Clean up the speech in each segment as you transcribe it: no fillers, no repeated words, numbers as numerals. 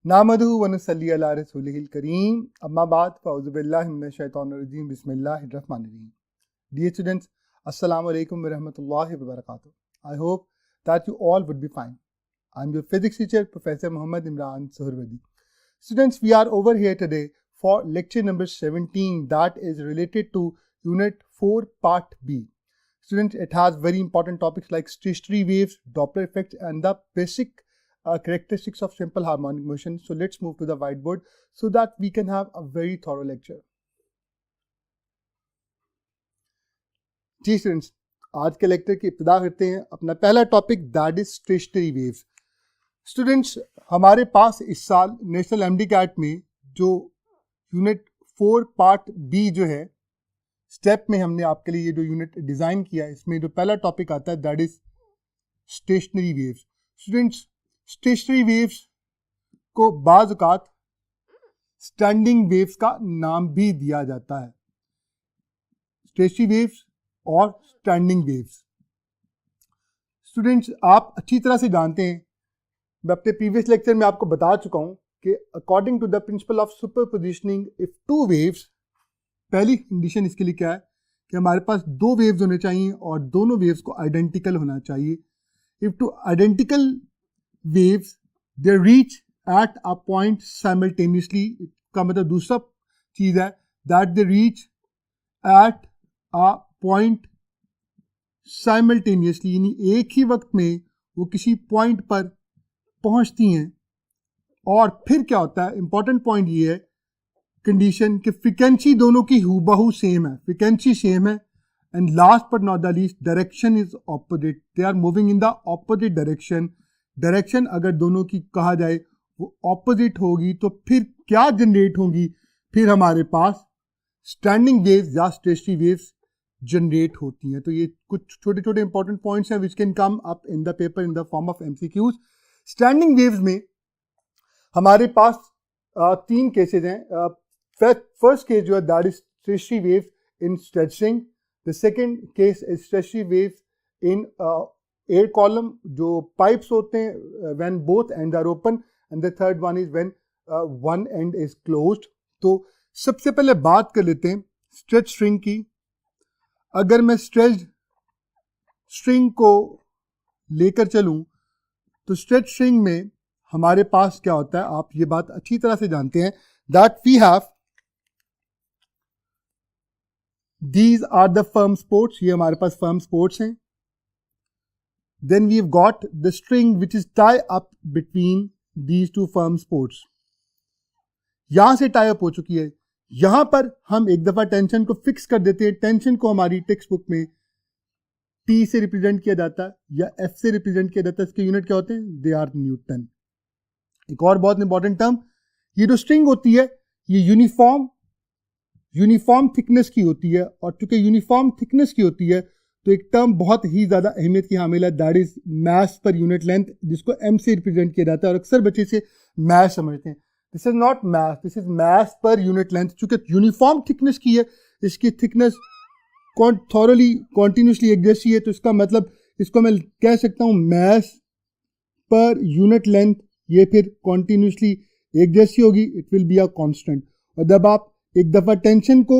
नामदहु व नसल्ली अला रसूलिहिल करीम अम्मा बाद फ़अऊज़ु बिल्लाहि मिनश शैतानिर रजीम बिस्मिल्लाहिर रहमानिर रहीम. Dear students, Assalamu alaikum wa rahmatullahi wa barakatuh. I hope that you all would be fine. I'm your physics teacher, Professor Muhammad Imran Suhurwadi. Students, we are over here today for lecture number 17 that is related to Unit 4 Part B. Students, it has very important topics like stationary waves, Doppler effects and the basic characteristics of simple harmonic motion. So let's move to the whiteboard so that we can have a very thorough lecture. जी students, आज के lecture की इब्तिदा करते हैं. अपना पहला topic that is stationary waves. Students, हमारे पास इस साल नेशनल एमडी कैट में जो यूनिट 4 पार्ट बी जो है स्टेप में हमने आपके लिए ये जो यूनिट डिज़ाइन किया है, इसमें जो पहला टॉपिक आता है that is stationary waves. Students, stationery waves को बाज़ औक़ात स्टैंडिंग वेव्स का नाम भी दिया जाता है. स्टेशनरी वेव्स और स्टैंडिंग वेव्स. स्टूडेंट्स, आप अच्छी तरह से जानते हैं, मैं अपने प्रीवियस लेक्चर में आपको बता चुका हूं कि according to the principle of superpositioning, if two waves, पहली कंडीशन इसके लिए क्या है कि हमारे पास दो वेव्स होने चाहिए और दोनों वेव्स को आइडेंटिकल होना चाहिए. If two identical waves they reach at a point simultaneously, का मतलब दूसरा चीज है that they reach at a point simultaneously, यानी एक ही वक्त में वो किसी पॉइंट पर पहुंचती हैं. और फिर क्या होता है, इंपॉर्टेंट पॉइंट ये है कंडीशन कि फ्रीक्वेंसी दोनों की हूबहू सेम है, फ्रीक्वेंसी सेम है. And last but not the least, direction is opposite, they are moving in the opposite direction. Direction अगर दोनों की कहा जाए वो ऑपोजिट होगी तो फिर क्या जनरेट होंगी, फिर हमारे पास स्टैंडिंग वेव्स या स्टेशनरी वेव्स जनरेट होती हैं. तो ये कुछ छोटे छोटे इंपॉर्टेंट पॉइंट्स हैं which can come up in the paper in the form of MCQs. Standing waves में हमारे पास तीन केसेस हैं. फर्स्ट केस जो है that is stationary waves in stretching. The second case is stationary waves in air column, जो pipes होते हैं when both end are open. And the third one is when one end is closed. तो सबसे पहले बात कर लेते हैं स्ट्रेच स्ट्रिंग की. अगर मैं स्ट्रेच स्ट्रिंग को लेकर चलूं तो स्ट्रेच स्ट्रिंग में हमारे पास क्या होता है, आप ये बात अच्छी तरह से जानते हैं that we have these are the firm supports. ये हमारे पास फर्म स्पोर्ट्स हैं. Then we have got the string which is tie up between these two firm supports. यहां से टाई अप हो चुकी है. यहां पर हम एक दफा टेंशन को फिक्स कर देते हैं. टेंशन को हमारी टेक्स्ट बुक में T से रिप्रेजेंट किया जाता है या F से रिप्रेजेंट किया जाता है. इसके यूनिट क्या होते हैं, दे आर न्यूटन. एक और बहुत इंपॉर्टेंट टर्म, ये जो स्ट्रिंग होती है ये यूनिफॉर्म थिकनेस की होती है. और चूंकि यूनिफॉर्म थिकनेस की होती है तो एक टर्म बहुत ही ज्यादा अहमियत की हामिल है that is mass per unit length, जिसको M से रिप्रेजेंट किया जाता है. और अक्सर बच्चे इसे मास समझते हैं. This is not mass, this is mass per unit length. चूंकि यूनिफॉर्म थिकनेस की है, इसकी थिकनेस थॉरली कॉन्टिन्यूसली एक जैसी है, तो इसका मतलब इसको मैं कह सकता हूं मास पर यूनिट लेंथ ये फिर कॉन्टिन्यूसली एक जैसी होगी, it will be a constant. और जब आप एक दफा टेंशन को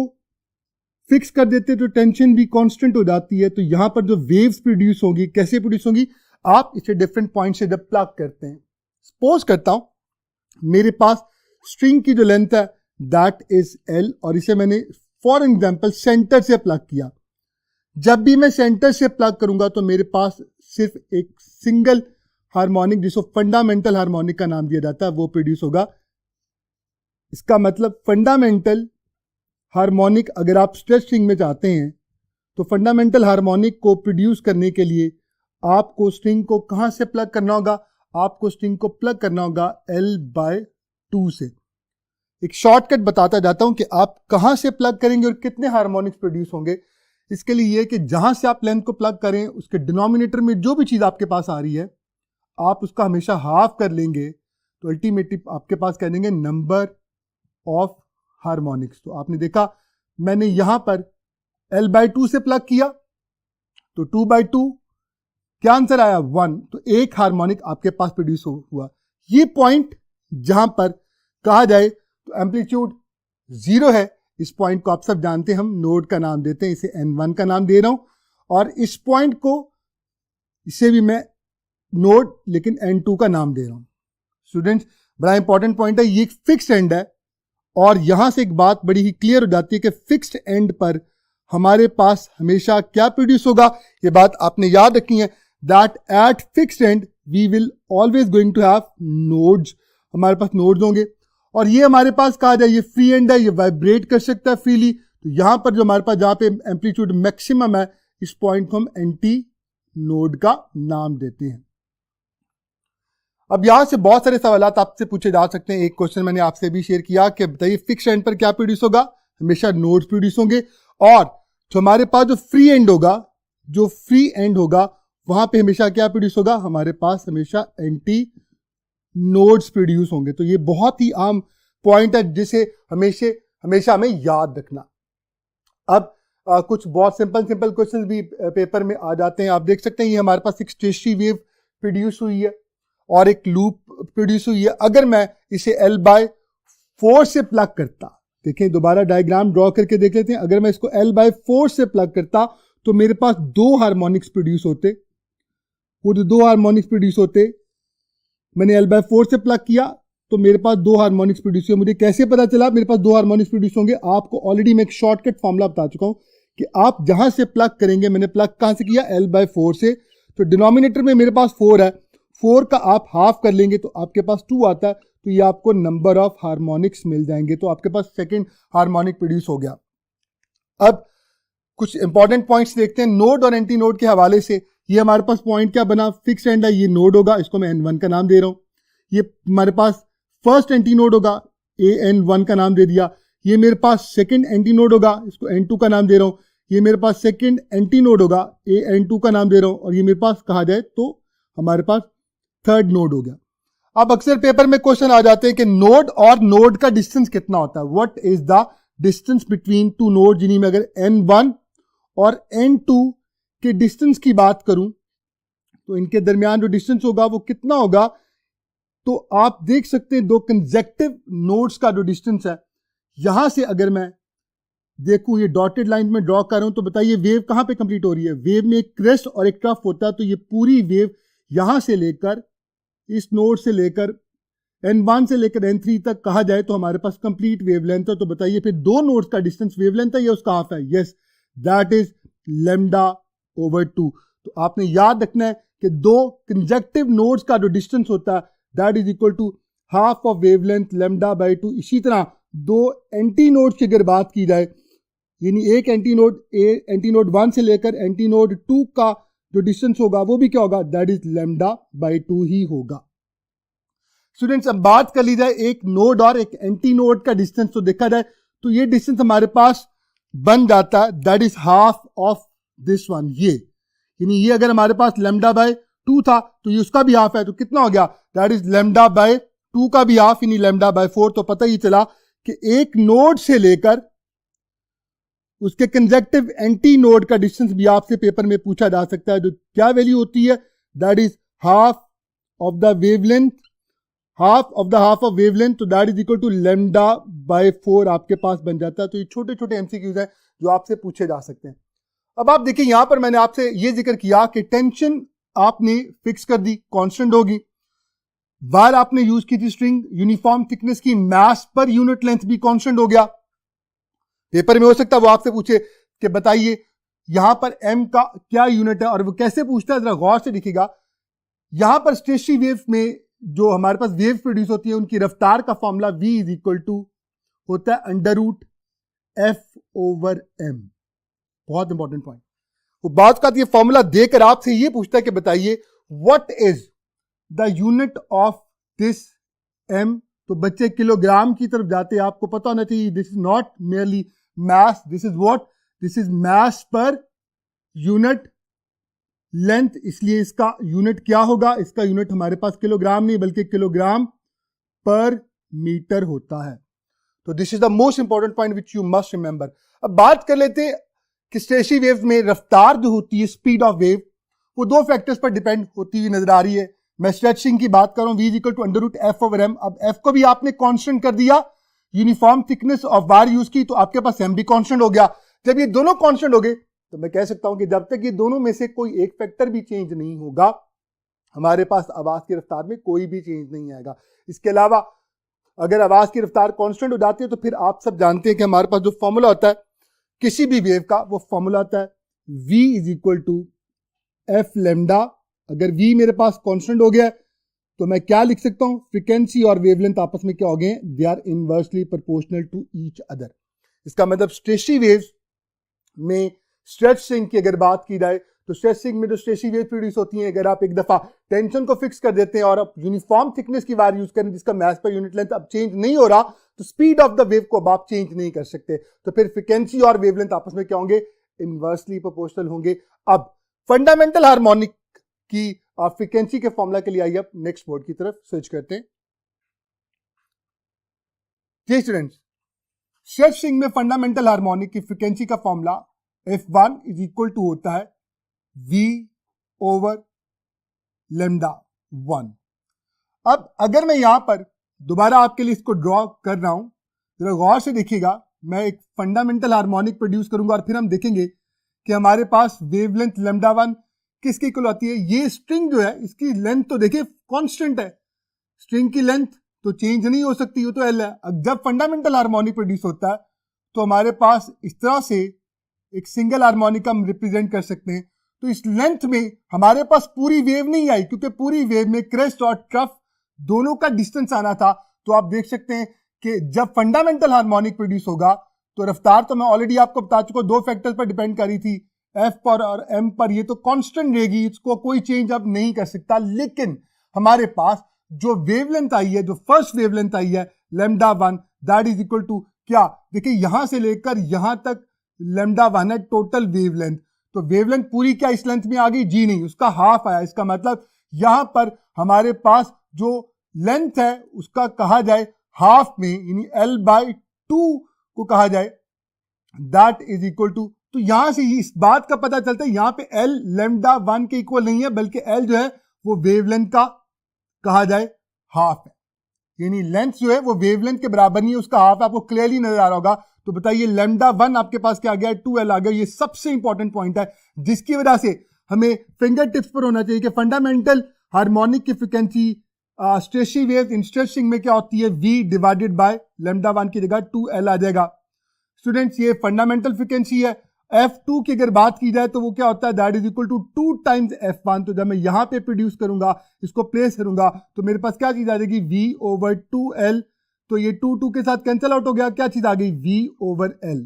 फिक्स कर देते तो टेंशन भी कांस्टेंट हो जाती है. तो यहां पर जो वेव्स प्रोड्यूस होगी, कैसे प्रोड्यूस होगी, आप इसे डिफरेंट पॉइंट से जब प्लग करते हैं. सपोज करता हूं मेरे पास स्ट्रिंग की जो लेंथ है दैट इज L और इसे मैंने फॉर एग्जांपल सेंटर से प्लग किया. जब भी मैं सेंटर से प्लग करूंगा तो मेरे पास सिर्फ एक सिंगल हार्मोनिक, जिसको फंडामेंटल हार्मोनिक का नाम दिया जाता है, वो प्रोड्यूस होगा. इसका मतलब फंडामेंटल हार्मोनिक अगर आप स्ट्रेच स्ट्रिंग में चाहते हैं तो फंडामेंटल हार्मोनिक को प्रोड्यूस करने के लिए आपको स्ट्रिंग को कहां से प्लग करना होगा, आपको स्ट्रिंग को प्लग करना होगा L/2 से. एक शॉर्टकट बताता जाता हूं कि आप कहां से प्लग करेंगे और कितने हार्मोनिक्स प्रोड्यूस होंगे. इसके लिए यह कि जहां से आप लेंथ को प्लग करें उसके डिनोमिनेटर में जो भी चीज आपके पास आ रही है आप उसका हमेशा हाफ कर लेंगे, तो अल्टीमेटली आपके पास कह देंगे नंबर ऑफ हार्मोनिक्स. तो आपने देखा मैंने यहां पर L/2 से प्लग किया तो 2/2 क्या आंसर आया 1. तो एक हार्मोनिक आपके पास प्रोड्यूस हुआ. ये पॉइंट जहां पर कहा जाए तो एम्पलीट्यूड 0 है। इस पॉइंट को आप सब जानते हैं, हम नोड का नाम देते हैं, इसे N1 का नाम दे रहा हूं, और इस पॉइंट को इसे भी मैं नोड लेकिन N2 का नाम दे रहा हूं। स्टूडेंट्स, बड़ा इंपॉर्टेंट पॉइंट है, ये एक फिक्स्ड एंड है, और यहां से एक बात बड़ी ही क्लियर हो जाती है कि फिक्स्ड एंड पर हमारे पास हमेशा क्या प्रोड्यूस होगा। ये बात आपने याद रखनी है, that at fixed end we will always going to have nodes, हमारे पास नोड्स होंगे। और ये हमारे पास कहा जाए ये फ्री एंड है, ये वाइब्रेट कर सकता है फ्रीली, तो यहां पर जो हमारे पास जहां पे एम्पलीट्यूड मैक्सिमम है, इस पॉइंट को हम एंटी नोड का नाम देते हैं। अब यहां से बहुत सारे सवाल आपसे पूछे जा सकते हैं। एक क्वेश्चन मैंने आपसे भी शेयर किया कि बताइए फिक्स एंड पर क्या प्रोड्यूस होगा, हमेशा नोड्स प्रोड्यूस होंगे, और जो हमारे पास जो फ्री एंड होगा वहां पे हमेशा क्या प्रोड्यूस होगा, हमारे पास हमेशा एंटी नोड्स प्रोड्यूस होंगे। तो ये बहुत ही आम पॉइंट है जिसे हमेशा हमें याद रखना। अब कुछ बहुत सिंपल क्वेश्चंस भी पेपर में आ जाते हैं। आप देख सकते हैं ये हमारे पास एक स्टेशनरी वेव प्रोड्यूस हुई है और एक लूप प्रोड्यूस हुई है। अगर मैं इसे L/4 से प्लग करता, देखें दोबारा डायग्राम ड्रॉ करके देख लेते हैं। अगर मैं इसको L/4 से प्लग करता तो मेरे पास 2 हार्मोनिक्स प्रोड्यूस होते। वो जो 2 हार्मोनिक्स प्रोड्यूस होते, मैंने L/4 से प्लग किया तो मेरे पास 2 हार्मोनिक्स प्रोड्यूस हुए। मुझे कैसे पता चला मेरे पास 2 हार्मोनिक्स प्रोड्यूस होंगे? आपको ऑलरेडी मैं एक शॉर्टकट फॉर्मूला बता चुका हूं कि आप जहां से प्लग करेंगे, मैंने प्लग कहां से किया, L/4 से, तो डिनोमिनेटर में मेरे पास 4 है, 4 का आप हाफ कर लेंगे तो आपके पास 2 आता है, तो ये आपको नंबर ऑफ हार्मोनिक्स मिल जाएंगे, तो आपके पास सेकंड हार्मोनिक प्रोड्यूस हो गया। अब कुछ इंपॉर्टेंट पॉइंट्स देखते हैं नोड और एंटी नोड के हवाले से। ये हमारे पास पॉइंट क्या बना, फिक्स एंड है, ये नोड होगा, इसको मैं N1 का नाम दे रहा हूं। ये हमारे पास फर्स्ट एंटी नोड होगा, AN1 का नाम दे दिया। ये मेरे पास सेकंड एंटी नोड होगा, इसको N2 का नाम दे रहा हूं। ये मेरे पास सेकंड एंटी नोड होगा, AN2 का नाम दे रहा हूं, और ये मेरे पास कहा जाए तो हमारे पास थर्ड नोड हो गया। अब अक्सर पेपर में क्वेश्चन आ जाते हैं कि नोड और नोड का डिस्टेंस कितना होता है, what is the distance between two node. जिन्हीं में अगर N1 और N2 के डिस्टेंस की बात करूं तो इनके दरमियान जो डिस्टेंस होगा वो कितना होगा, तो आप देख सकते हैं 2 कंसेक्टिव नोड्स का जो डिस्टेंस है, यहां से अगर मैं देखूं, ये डॉटेड लाइन में ड्रॉ कर रहा हूं, तो बताइए वेव कहां पे कंप्लीट हो रही है। वेव में एक क्रेस्ट और एक ट्रफ होता है, तो ये पूरी वेव यहां से लेकर इस नोड से लेकर N1 से लेकर N3 तक कहा जाए तो हमारे पास कंप्लीट वेवलेंथ है। तो बताइए फिर 2 नोड्स का डिस्टेंस वेवलेंथ है या उसका हाफ है? Yes, that is λ/2। तो आपने याद रखना है कि 2 कंसेक्टिव नोड्स का जो डिस्टेंस होता है that is equal to half of wavelength λ/2। इसी तरह 2 एंटी नोड्स की अगर बात की जाए, यानी एक एंटी नोड 1 से लेकर एंटी नोड 2 का जो डिस्टेंस होगा वो भी क्या होगा, दैट इज λ/2 ही होगा। स्टूडेंट्स, अब बात कर ली जाए एक नोड और एक एंटी नोड का डिस्टेंस, तो देखा जाए तो ये डिस्टेंस हमारे पास बन जाता है that is half of this one. ये यानी ये अगर हमारे पास λ/2 था तो ये उसका भी हाफ है, तो कितना हो गया, दैट इज λ/2 का भी हाफ, यानी λ/4। तो पता ही चला कि एक नोड से लेकर उसके कंसेक्टिव एंटी नोड का डिस्टेंस भी आपसे पेपर में पूछा जा सकता है, जो क्या वैल्यू होती है, that is half of the wavelength, half of wavelength, तो दैट इज इक्वल टू λ/4 आपके पास बन जाता है। तो ये छोटे छोटे एमसीक्यूज हैं जो आपसे पूछे जा सकते हैं। अब आप देखिए यहां पर मैंने आपसे ये जिक्र किया कि टेंशन आपने फिक्स कर दी, कांस्टेंट होगी। वायर आपने यूज की थी स्ट्रिंग यूनिफॉर्म थिकनेस की, मास पर यूनिट लेंथ भी कांस्टेंट हो गया। पेपर में हो सकता है वो आपसे पूछे कि बताइए यहां पर m का क्या यूनिट है, और वो कैसे पूछता है जरा गौर से देखिएगा। यहां पर स्टेशनरी वेव में जो हमारे पास वेव प्रोड्यूस होती है उनकी रफ्तार का formula v is equal to होता है √f/m। बहुत इंपॉर्टेंट पॉइंट। वो बात का ये फॉर्मूला देकर आपसे ये पूछता है कि बताइए what is the unit of this m। तो बच्चे किलोग्राम की तरफ जाते हैं, आपको पता होना चाहिए this is not merely mass, this is what, this is mass per unit length। इसलिए इसका यूनिट क्या होगा, इसका यूनिट हमारे पास किलोग्राम नहीं बल्कि किलोग्राम पर मीटर होता है। तो this is the most important point which you must remember. अब बात कर लेते हैं कि स्टेशनरी वेव में रफ्तार जो होती है, स्पीड ऑफ वेव, वो 2 फैक्टर्स पर डिपेंड होती हुई नजर आ रही है। मैं स्ट्रेचिंग की बात कर रहा हूं, v is equal to under root F over M. अब एफ को भी आपने कांस्टेंट कर दिया, uniform thickness of wire use की, तो आपके पास एम भी कांस्टेंट हो गया। जब ये दोनों कांस्टेंट हो गए तो मैं कह सकता हूं कि जब तक ये दोनों में से कोई एक फैक्टर भी चेंज नहीं होगा, हमारे पास आवाज की रफ्तार में कोई भी चेंज नहीं आएगा। इसके अलावा अगर आवाज की रफ्तार कांस्टेंट हो जाती है तो फिर आप सब जानते हैं कि हमारे पास जो फॉर्मूला होता है किसी भी वेव का, वो फॉर्मूला होता है v is equal to F lambda. अगर v मेरे पास कांस्टेंट हो गया तो मैं क्या लिख सकता हूं, फ्रीक्वेंसी और वेवलेंथ आपस में क्या हो गए, they are inversely proportional to each other. इसका मतलब स्ट्रेची वेव्स में स्ट्रेच स्ट्रिंग की अगर बात की जाए तो स्ट्रेच स्ट्रिंग में जो स्ट्रेची वेव प्रोड्यूस होती हैं, अगर आप एक दफा टेंशन को फिक्स कर देते हैं और आप यूनिफॉर्म थिकनेस की वायर यूज करें जिसका मास पर यूनिट लेंथ अब चेंज नहीं हो रहा, तो स्पीड ऑफ द वेव को अब आप चेंज नहीं कर सकते, तो फिर फ्रीक्वेंसी और वेवलेंथ आपस में क्या होंगे, इनवर्सली प्रोपोर्शनल होंगे। अब फंडामेंटल हार्मोनिक की फ्रीक्वेंसी के फॉर्मूला के लिए आइए अब नेक्स्ट बोर्ड की तरफ स्विच करते हैं। जी स्टूडेंट्स, स्ट्रेच स्ट्रिंग में फंडामेंटल हार्मोनिक की फ्रीक्वेंसी का formula F1 is equal to होता है V ओवर लेमडा 1। अब अगर मैं यहां पर दोबारा आपके लिए इसको ड्रॉ कर रहा हूं, जरा गौर से देखिएगा, मैं एक फंडामेंटल हार्मोनिक प्रोड्यूस करूंगा और फिर हम देखेंगे कि हमारे पास वेवलेंथ लेमडा 1 किसकी इक्वल आती है। ये स्ट्रिंग जो है इसकी लेंथ तो देखिए कांस्टेंट है, स्ट्रिंग की लेंथ तो चेंज नहीं हो सकती, वो तो एल है। अब जब फंडामेंटल हार्मोनिक प्रोड्यूस होता है तो हमारे पास इस तरह से एक सिंगल हार्मोनिक हम रिप्रेजेंट कर सकते हैं। तो इस लेंथ में हमारे पास पूरी वेव नहीं आई, क्योंकि पूरी वेव में क्रेस्ट और ट्रफ दोनों का डिस्टेंस आना था। तो आप देख सकते हैं कि जब फंडामेंटल हार्मोनिक प्रोड्यूस होगा तो रफ्तार तो मैं ऑलरेडी आपको बता चुका, दो फैक्टर्स पर डिपेंड करी थी, एफ पर और एम पर। ये तो कांस्टेंट रहेगी, इसको कोई चेंज अब नहीं कर सकता। लेकिन हमारे पास जो वेवलेंथ आई है, जो फर्स्ट वेवलेंथ आई है lambda 1, that is equal to क्या, देखिए यहां से लेकर यहां तक लेमडा 1 है टोटल वेवलेंथ। तो वेवलेंथ पूरी क्या इस लेंथ में आ गई, जी नहीं, उसका हाफ आया। इसका मतलब यहां पर हमारे पास जो लेंथ है उसका कहा जाए हाफ में, यानी L/2 को कहा जाए, दैट इज इक्वल टू, तो यहां से इस बात का पता चलता है यहां पे L लेमडा 1 के इक्वल नहीं है, बल्कि L जो है वो वेवलेंथ का कहा जाए हाफ है, यानी लेंथ जो है वो वेवलेंथ के बराबर नहीं है, उसका हाफ आपको क्लियरली नजर आ रहा होगा। तो बताइए लेमडा 1 आपके पास क्या आ गया, 2L आ गया। ये सबसे इंपॉर्टेंट पॉइंट है जिसकी वजह से हमें फिंगर टिप्स पर होना चाहिए कि फंडामेंटल हार्मोनिक की frequency stretchy wave in stretching में क्या होती है, V डिवाइडेड बाय लेमडा 1 की जगह 2L आ जाएगा। स्टूडेंट्स, ये फंडामेंटल फ्रीक्वेंसी है। F2 की अगर बात की जाए तो वो क्या होता है, that is equal to 2 times F1। तो जब मैं यहां पे प्रोड्यूस करूंगा, इसको प्लेस करूंगा, तो मेरे पास क्या चीज आ जाएगी, V ओवर 2L। तो ये 2 के साथ कैंसिल आउट हो गया, क्या चीज आ गई, V ओवर L।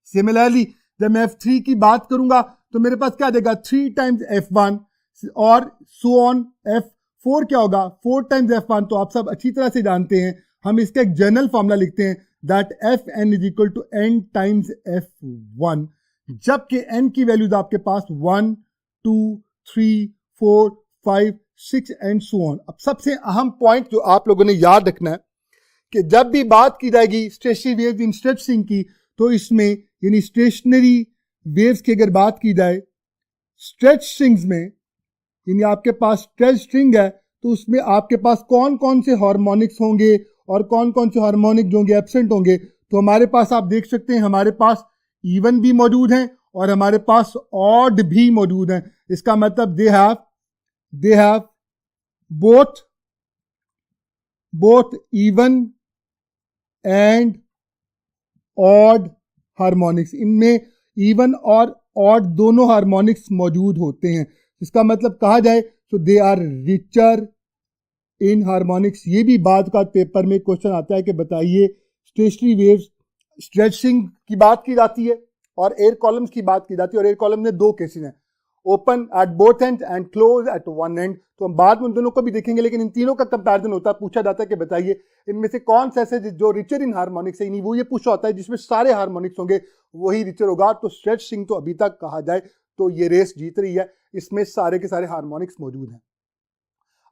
सिमिलरली जब मैं F3 की बात करूंगा तो मेरे पास क्या आ जाएगा, 3 टाइम्स F1 और सो ऑन। F4 क्या होगा, 4 टाइम्स F1। तो आप सब अच्छी तरह से जानते हैं, हम इसका एक जनरल फॉर्मूला लिखते हैं, that Fn is equal to n times F1, जबकि n की वैल्यूज आपके पास 1, 2, 3, 4, 5, 6 एंड सो ऑन। अब सबसे अहम पॉइंट जो आप लोगों ने याद रखना है कि जब भी बात की जाएगी स्ट्रेची वेव्स इन स्ट्रेचिंग की, तो इसमें यानी स्टेशनरी वेव्स की अगर बात की जाए स्ट्रेच स्ट्रिंग्स में, यानी आपके पास स्ट्रेच स्ट्रिंग है तो उसमें आपके पास कौन कौन से हार्मोनिक्स होंगे और कौन कौन से हार्मोनिक जो होंगे एब्सेंट होंगे। तो हमारे पास आप देख सकते हैं हमारे पास इवन भी मौजूद हैं और हमारे पास ऑड भी मौजूद हैं। इसका मतलब they have both even and odd harmonics. इनमें इवन और ऑड दोनों हार्मोनिक्स मौजूद होते हैं। इसका मतलब कहा जाए तो they are richer in harmonics. ये भी बाद का पेपर में क्वेश्चन आता है कि बताइए स्टेशनरी वेव्स स्ट्रेचिंग की बात की जाती है और एयर कॉलम्स की बात की जाती है, और एयर कॉलम में दो केसेस हैं, open at both and and close at one and. तो हम बाद में उन दोनों को भी देखेंगे, लेकिन इन तीनों का कंपैरिजन होता है। पूछा जाता है कि बताइए इनमें से कौन सा ऐसे जो रिचर इन हार्मोनिक्स है, वो ये पूछा होता है जिसमें सारे हार्मोनिक्स होंगे वही रिचर होगा। तो स्ट्रेचिंग तो अभी तक कहा जाए तो ये रेस जीत रही है, इसमें सारे के सारे हार्मोनिक्स मौजूद हैं।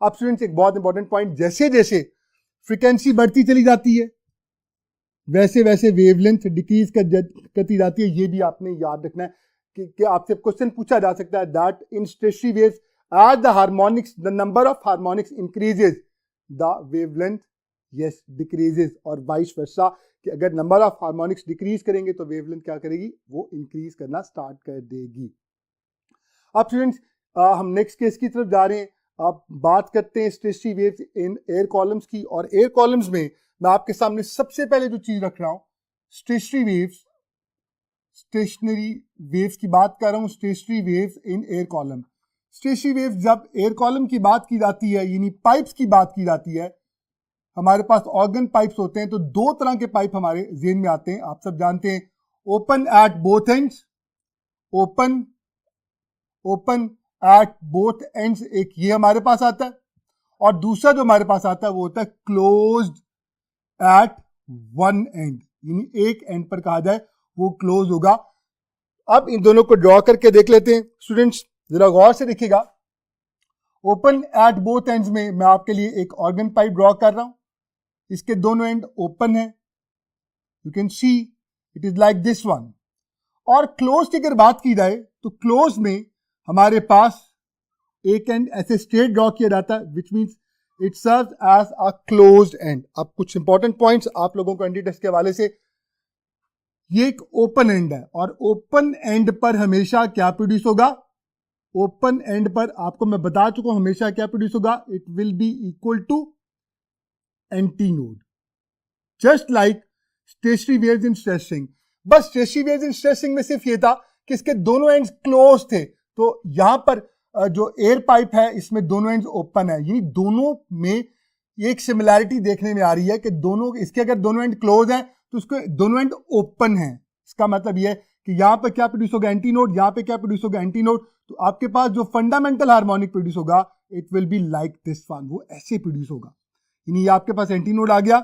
अब स्टूडेंट्स, एक बहुत इंपॉर्टेंट पॉइंट, जैसे जैसे फ्रीक्वेंसी बढ़ती चली जाती है वैसे वैसे वेवलेंथ डिक्रीज करती जाती है। ये भी आपने याद रखना है कि आपसे क्वेश्चन पूछा जा सकता है that in stationery waves as the number of harmonics increases, the wavelength yes decreases, और vice versa कि अगर नंबर ऑफ हार्मोनिक्स डिक्रीज करेंगे तो वेवलेंथ क्या करेगी, वो इंक्रीज करना स्टार्ट कर देगी। अब स्टूडेंट्स हम नेक्स्ट केस की तरफ जा रहे हैं। अब बात करते हैं stationery waves in air columns की, और एयर कॉलम्स में मैं आपके सामने सबसे पहले जो चीज रख रहा हूं स्टेशनरी वेव्स की बात कर रहा हूं, stationery waves in air column. Stationary waves जब एयर कॉलम की बात की जाती है, यानी पाइप्स की बात की जाती है, हमारे पास ऑर्गन पाइप्स होते हैं, तो दो तरह के पाइप हमारे जेन में आते हैं, आप सब जानते हैं, open at both ends, open at both ends एक ये हमारे पास आता है, और दूसरा जो हमारे पास आता है वो होता है क्लोज्ड एट वन एंड, यानी एक एंड पर कहा जाए वो क्लोज होगा। अब इन दोनों को ड्रॉ करके देख लेते हैं स्टूडेंट्स, जरा गौर से देखिएगा। ओपन एट बोथ एंड्स में मैं आपके लिए एक ऑर्गन पाइप ड्रॉ कर रहा हूं, इसके दोनों एंड ओपन है, you can see it is like this one. और क्लोज की अगर बात की जाए तो क्लोज में हमारे पास एक एंड ऐसे स्ट्रेट ड्रॉ किया जाता है, which means it serves as a closed end. अब कुछ इंपॉर्टेंट पॉइंट्स आप लोगों को एंटी टेस्ट के हवाले से, ये एक ओपन एंड है, और ओपन एंड पर हमेशा क्या प्रोड्यूस होगा, ओपन एंड पर आपको मैं बता चुका हूं हमेशा क्या प्रोड्यूस होगा, it will be equal to antinode, just like stationary waves in strings. बस स्टेशनरी वेव्स इन स्ट्रेसिंग में सिर्फ ये था कि इसके दोनों एंड्स क्लोज थे, तो यहां पर जो एयर पाइप है इसमें दोनों एंड्स ओपन है, यानी दोनों में एक सिमिलैरिटी देखने में आ रही है कि दोनों, इसके अगर दोनों एंड क्लोज हैं तो उसके दोनों एंड ओपन है। इसका मतलब यह है कि यहां पर क्या प्रोड्यूस होगा, एंटीनोड, यहां पे क्या प्रोड्यूस होगा, एंटीनोड। तो आपके पास जो फंडामेंटल हार्मोनिक प्रोड्यूस होगा it will be like this one, वो ऐसे प्रोड्यूस होगा, यानी ये आपके पास एंटीनोड आ गया,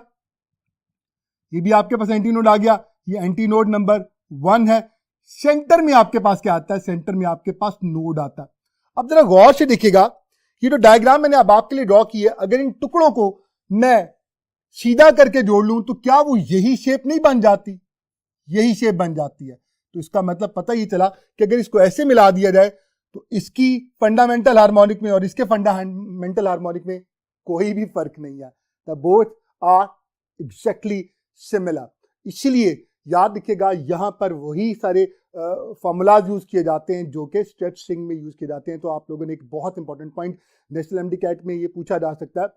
ये भी आपके पास एंटीनोड आ गया, ये एंटीनोड नंबर 1 है। सेंटर में आपके पास क्या आता है, सेंटर में आपके पास नोड आता है। अब जरा गौर से देखिएगा, ये जो डायग्राम मैंने अब आपके लिए ड्रॉ की है, अगर इन टुकड़ों को मैं सीधा करके जोड़ लूं तो क्या वो यही शेप नहीं बन जाती, यही शेप बन जाती है। तो इसका मतलब पता ही चला कि अगर इसको ऐसे मिला दिया जाए तो इसकी फंडामेंटल हार्मोनिक में और इसके फंडामेंटल हार्मोनिक में कोई भी फर्क नहीं है, the both are exactly similar. इसलिए याद रखिएगा यहां पर वही सारे फॉर्मूलाज यूज किए जाते हैं जो कि स्ट्रेचिंग में यूज किए जाते हैं। तो आप लोगों ने एक बहुत important point national MDCAT में ये पूछा जा सकता है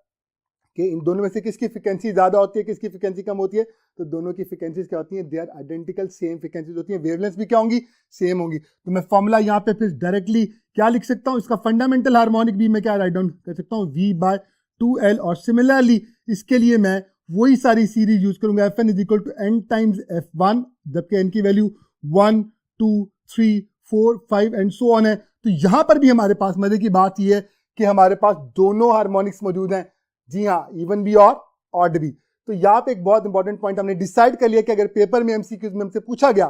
कि इन दोनों में से किसकी फ्रिक्वेंसी ज्यादा होती है, किसकी फ्रिक्वेंसी कम होती है, तो दोनों की फ्रिक्वेंसीज क्या होती हैं, they are identical, same frequencies होती हैं, वेवलेंथ्स भी क्या होंगी, सेम होंगी। तो मैं फॉर्मूला यहाँ पे फिर डायरेक्टली क्या लिख सकता हूँ, इसका फंडामेंटल हार्मोनिक भी मैं क्या राइट डाउन कर सकता हूँ, V/2L। और सिमिलरली इसके लिए मैं वही सारी सीरीज यूज करूंगा, Fn is equal to n times F1, जबकि n की वैल्यू 1, 2, 3, 4, 5 एंड सो ऑन है। तो यहां पर भी हमारे पास मजे की बात यह है कि हमारे पास दोनों हार्मोनिक्स मौजूद हैं, जी हाँ, इवन भी और ऑड भी। तो यहाँ पे एक बहुत इंपॉर्टेंट पॉइंट हमने डिसाइड कर लिया कि अगर पेपर में एमसीक्यूज में हमसे पूछा गया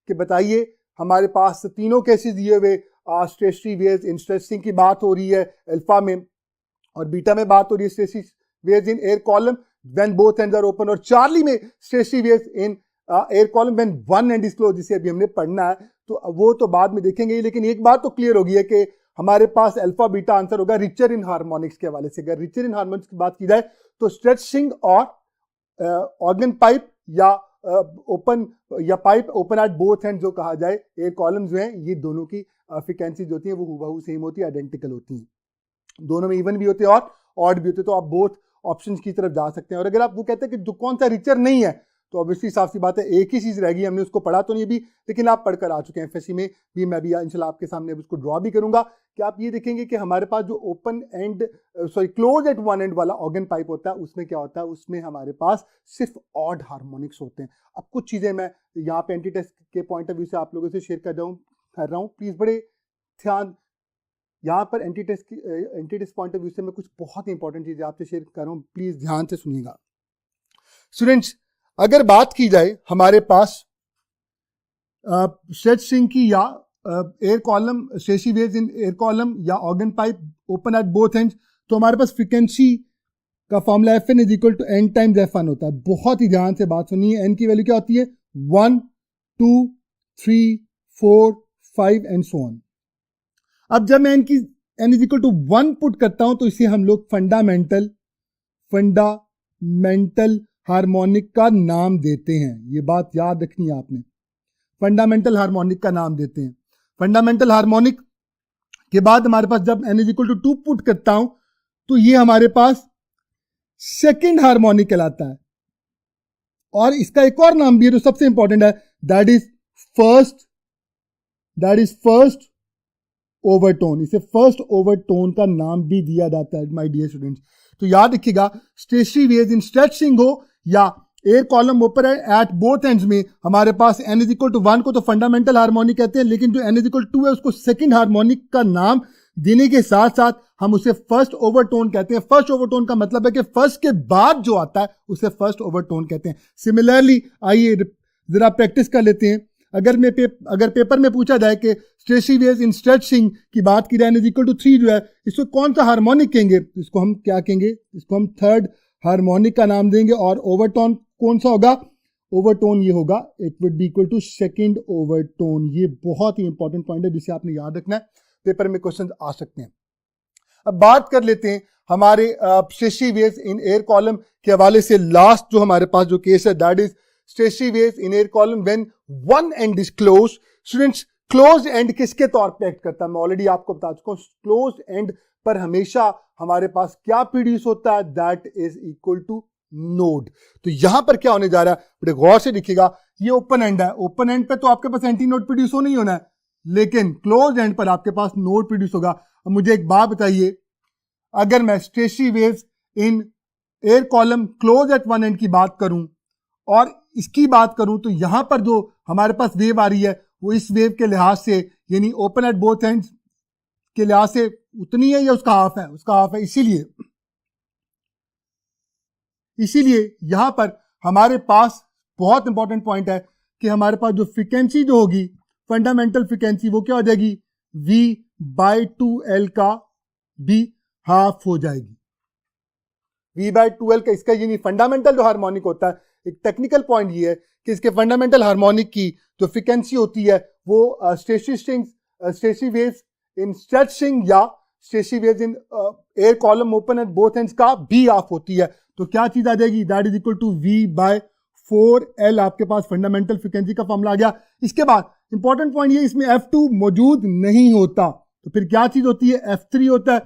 कि बताइए हमारे पास तीनों केसेस दिए हुए, स्टेशनरी वेव्स इन स्ट्रेसिंग की बात हो रही है अल्फा में, और बीटा में बात हो रही है stationary waves in air column when both ends are open, और चार्ली में stationary waves in air column when one end is close, जिसे अभी हमने पढ़ना है। तो वो तो बाद में देखेंगे, लेकिन एक बात तो क्लियर होगी है कि हमारे पास अल्फा बीटा आंसर होगा रिचर इन हार्मोनिक्स के हवाले से। अगर रिचर इन हार्मोनिक्स की बात की जाए तो स्ट्रेचिंग और ऑर्गन पाइप या ओपन या pipe open at both and जो कहा जाए एयर कॉलम्स जो हैं, ये दोनों की फ्रिक्वेंसीज होती हैं वो हूबहू सेम होती है, आइडेंटिकल होती हैं, दोनों में इवन भी होते हैं और ऑड भी होते हैं। तो आप बोथ ऑप्शंस की तरफ जा सकते हैं। और अगर आप वो कहते हैं कि जो कौन सा रिचर नहीं है, तो ऑब्वियसली साफ सी बात है एक ही चीज रहेगी, हमने उसको पढ़ा तो नहीं अभी, लेकिन आप पढ़कर आ चुके हैं एफएससी में भी, मैं भी इंशाल्लाह आपके सामने उसको ड्रॉ भी करूंगा कि आप ये देखेंगे कि हमारे पास जो open and close at one and वाला ऑर्गन पाइप होता है उसमें क्या होता है, उसमें हमारे पास सिर्फ ऑड हार्मोनिक्स होते हैं। अब कुछ चीजें मैं यहाँ पे एंटी टेस्ट के पॉइंट ऑफ व्यू से आप लोगों से शेयर कर रहा हूँ, प्लीज बड़े ध्यान, यहाँ पर entry test point of view से मैं कुछ बहुत ही इंपॉर्टेंट चीजें आपसे शेयर कर रहा हूँ, प्लीज ध्यान से सुनिएगा स्टूडेंट्स। अगर बात की जाए हमारे पास स्ट्रेचिंग की या air column, stationary waves in air column या organ pipe open at both ends, तो हमारे पास फ्रीक्वेंसी का formula Fn is equal to n times F1 होता है। बहुत ही ध्यान से बात सुनिए, n की वैल्यू क्या होती है, 1, 2, 3, 4, 5 एंड सो ऑन। अब जब मैं n की n is equal to 1 put करता हूं तो इसे हम लोग फंडामेंटल हार्मोनिक का नाम देते हैं। ये बात याद रखनी है आपने, फंडामेंटल हार्मोनिक का नाम देते हैं। फंडामेंटल हार्मोनिक के बाद हमारे पास जब n is equal to 2 put करता हूं तो ये हमारे पास सेकंड हार्मोनिक कहलाता है। और इसका एक और नाम भी है जो सबसे इंपॉर्टेंट है, दैट इज फर्स्ट ओवरटोन। इसे फर्स्ट ओवरटोन का नाम भी दिया जाता है माय डियर स्टूडेंट्स। तो याद रखिएगा, स्टेशनरी वेव्स इन स्ट्रेचिंग हो या एयर कॉलम ओपन है, एट बोथ एंड्स में हमारे पास n इज इक्वल टू 1 को तो फंडामेंटल हार्मोनिक कहते हैं, लेकिन जो n इज इक्वल टू 2 है उसको सेकंड हार्मोनिक का नाम देने के साथ साथ हम उसे फर्स्ट ओवरटोन कहते हैं। फर्स्ट ओवरटोन का मतलब है कि फर्स्ट के बाद जो आता है उसे फर्स्ट ओवरटोन कहते हैं। सिमिलरली आइए जरा प्रैक्टिस कर लेते हैं। अगर पेपर में पूछा जाए कि स्ट्रेशनरी वेव्स इन स्ट्रेचिंग की बात की जाए, n इज इक्वल टू 3 जो है, इसको कौन सा हार्मोनिक कहेंगे? इसको हम क्या कहेंगे? इसको हम थर्ड हार्मोनिक का नाम देंगे। और ओवरटोन कौन सा होगा? ओवरटोन ये होगा, it would be equal to second overtone. ये बहुत ही इंपॉर्टेंट पॉइंट है जिसे आपने याद रखना है, पेपर में क्वेश्चन आ सकते हैं। अब बात कर लेते हैं हमारे stationery waves in air column के हवाले से। लास्ट जो हमारे पास जो केस है, that is stationary waves in air column when one end is close. Students, close end किसके तौर पे एक्ट करता है? मैं ऑलरेडी आपको बता चुका हूं, क्लोज एंड पर हमेशा हमारे पास क्या प्रोड्यूस होता है? That is equal to node. तो यहां पर क्या होने जा रहा है, बड़े गौर से देखिएगा, ये ओपन एंड है। ओपन एंड पे तो आपके पास एंटी नोड प्रोड्यूस होना ही होना है, लेकिन क्लोज एंड पर आपके पास नोड प्रोड्यूस होगा। अब मुझे एक बात बताइए, अगर मैं stationary waves in air column close at one end की बात करूं और इसकी बात करूं, तो यहां पर जो हमारे पास वेव आ रही है वो इस वेव के लिहाज से, यानी ओपन एट बोथ एंड्स के लिहाज से उतनी है या उसका हाफ है? उसका हाफ है। इसीलिए यहां पर हमारे पास बहुत इंपॉर्टेंट पॉइंट है कि हमारे पास जो फ्रीक्वेंसी जो होगी, फंडामेंटल फ्रीक्वेंसी, वो क्या हो जाएगी? V/2L का भी हाफ हो जाएगी। V/2L का, इसका यानी फंडामेंटल जो हार्मोनिक होता है, एक टेक्निकल पॉइंट ये है कि इसके फंडामेंटल हार्मोनिक की जो फ्रीक्वेंसी होती है वो स्ट्रेशनरी वेव्स इन स्ट्रेचिंग या stationary waves in air column open at both ends का भी हाफ होती है। तो क्या चीज आ जाएगी? That is equal to V/4L। आपके पास फंडामेंटल फ्रीक्वेंसी का फॉर्मूला आ गया। इसके बाद इंपॉर्टेंट पॉइंट ये, इसमें F2 मौजूद नहीं होता, तो फिर क्या चीज होती है? F3 होता है।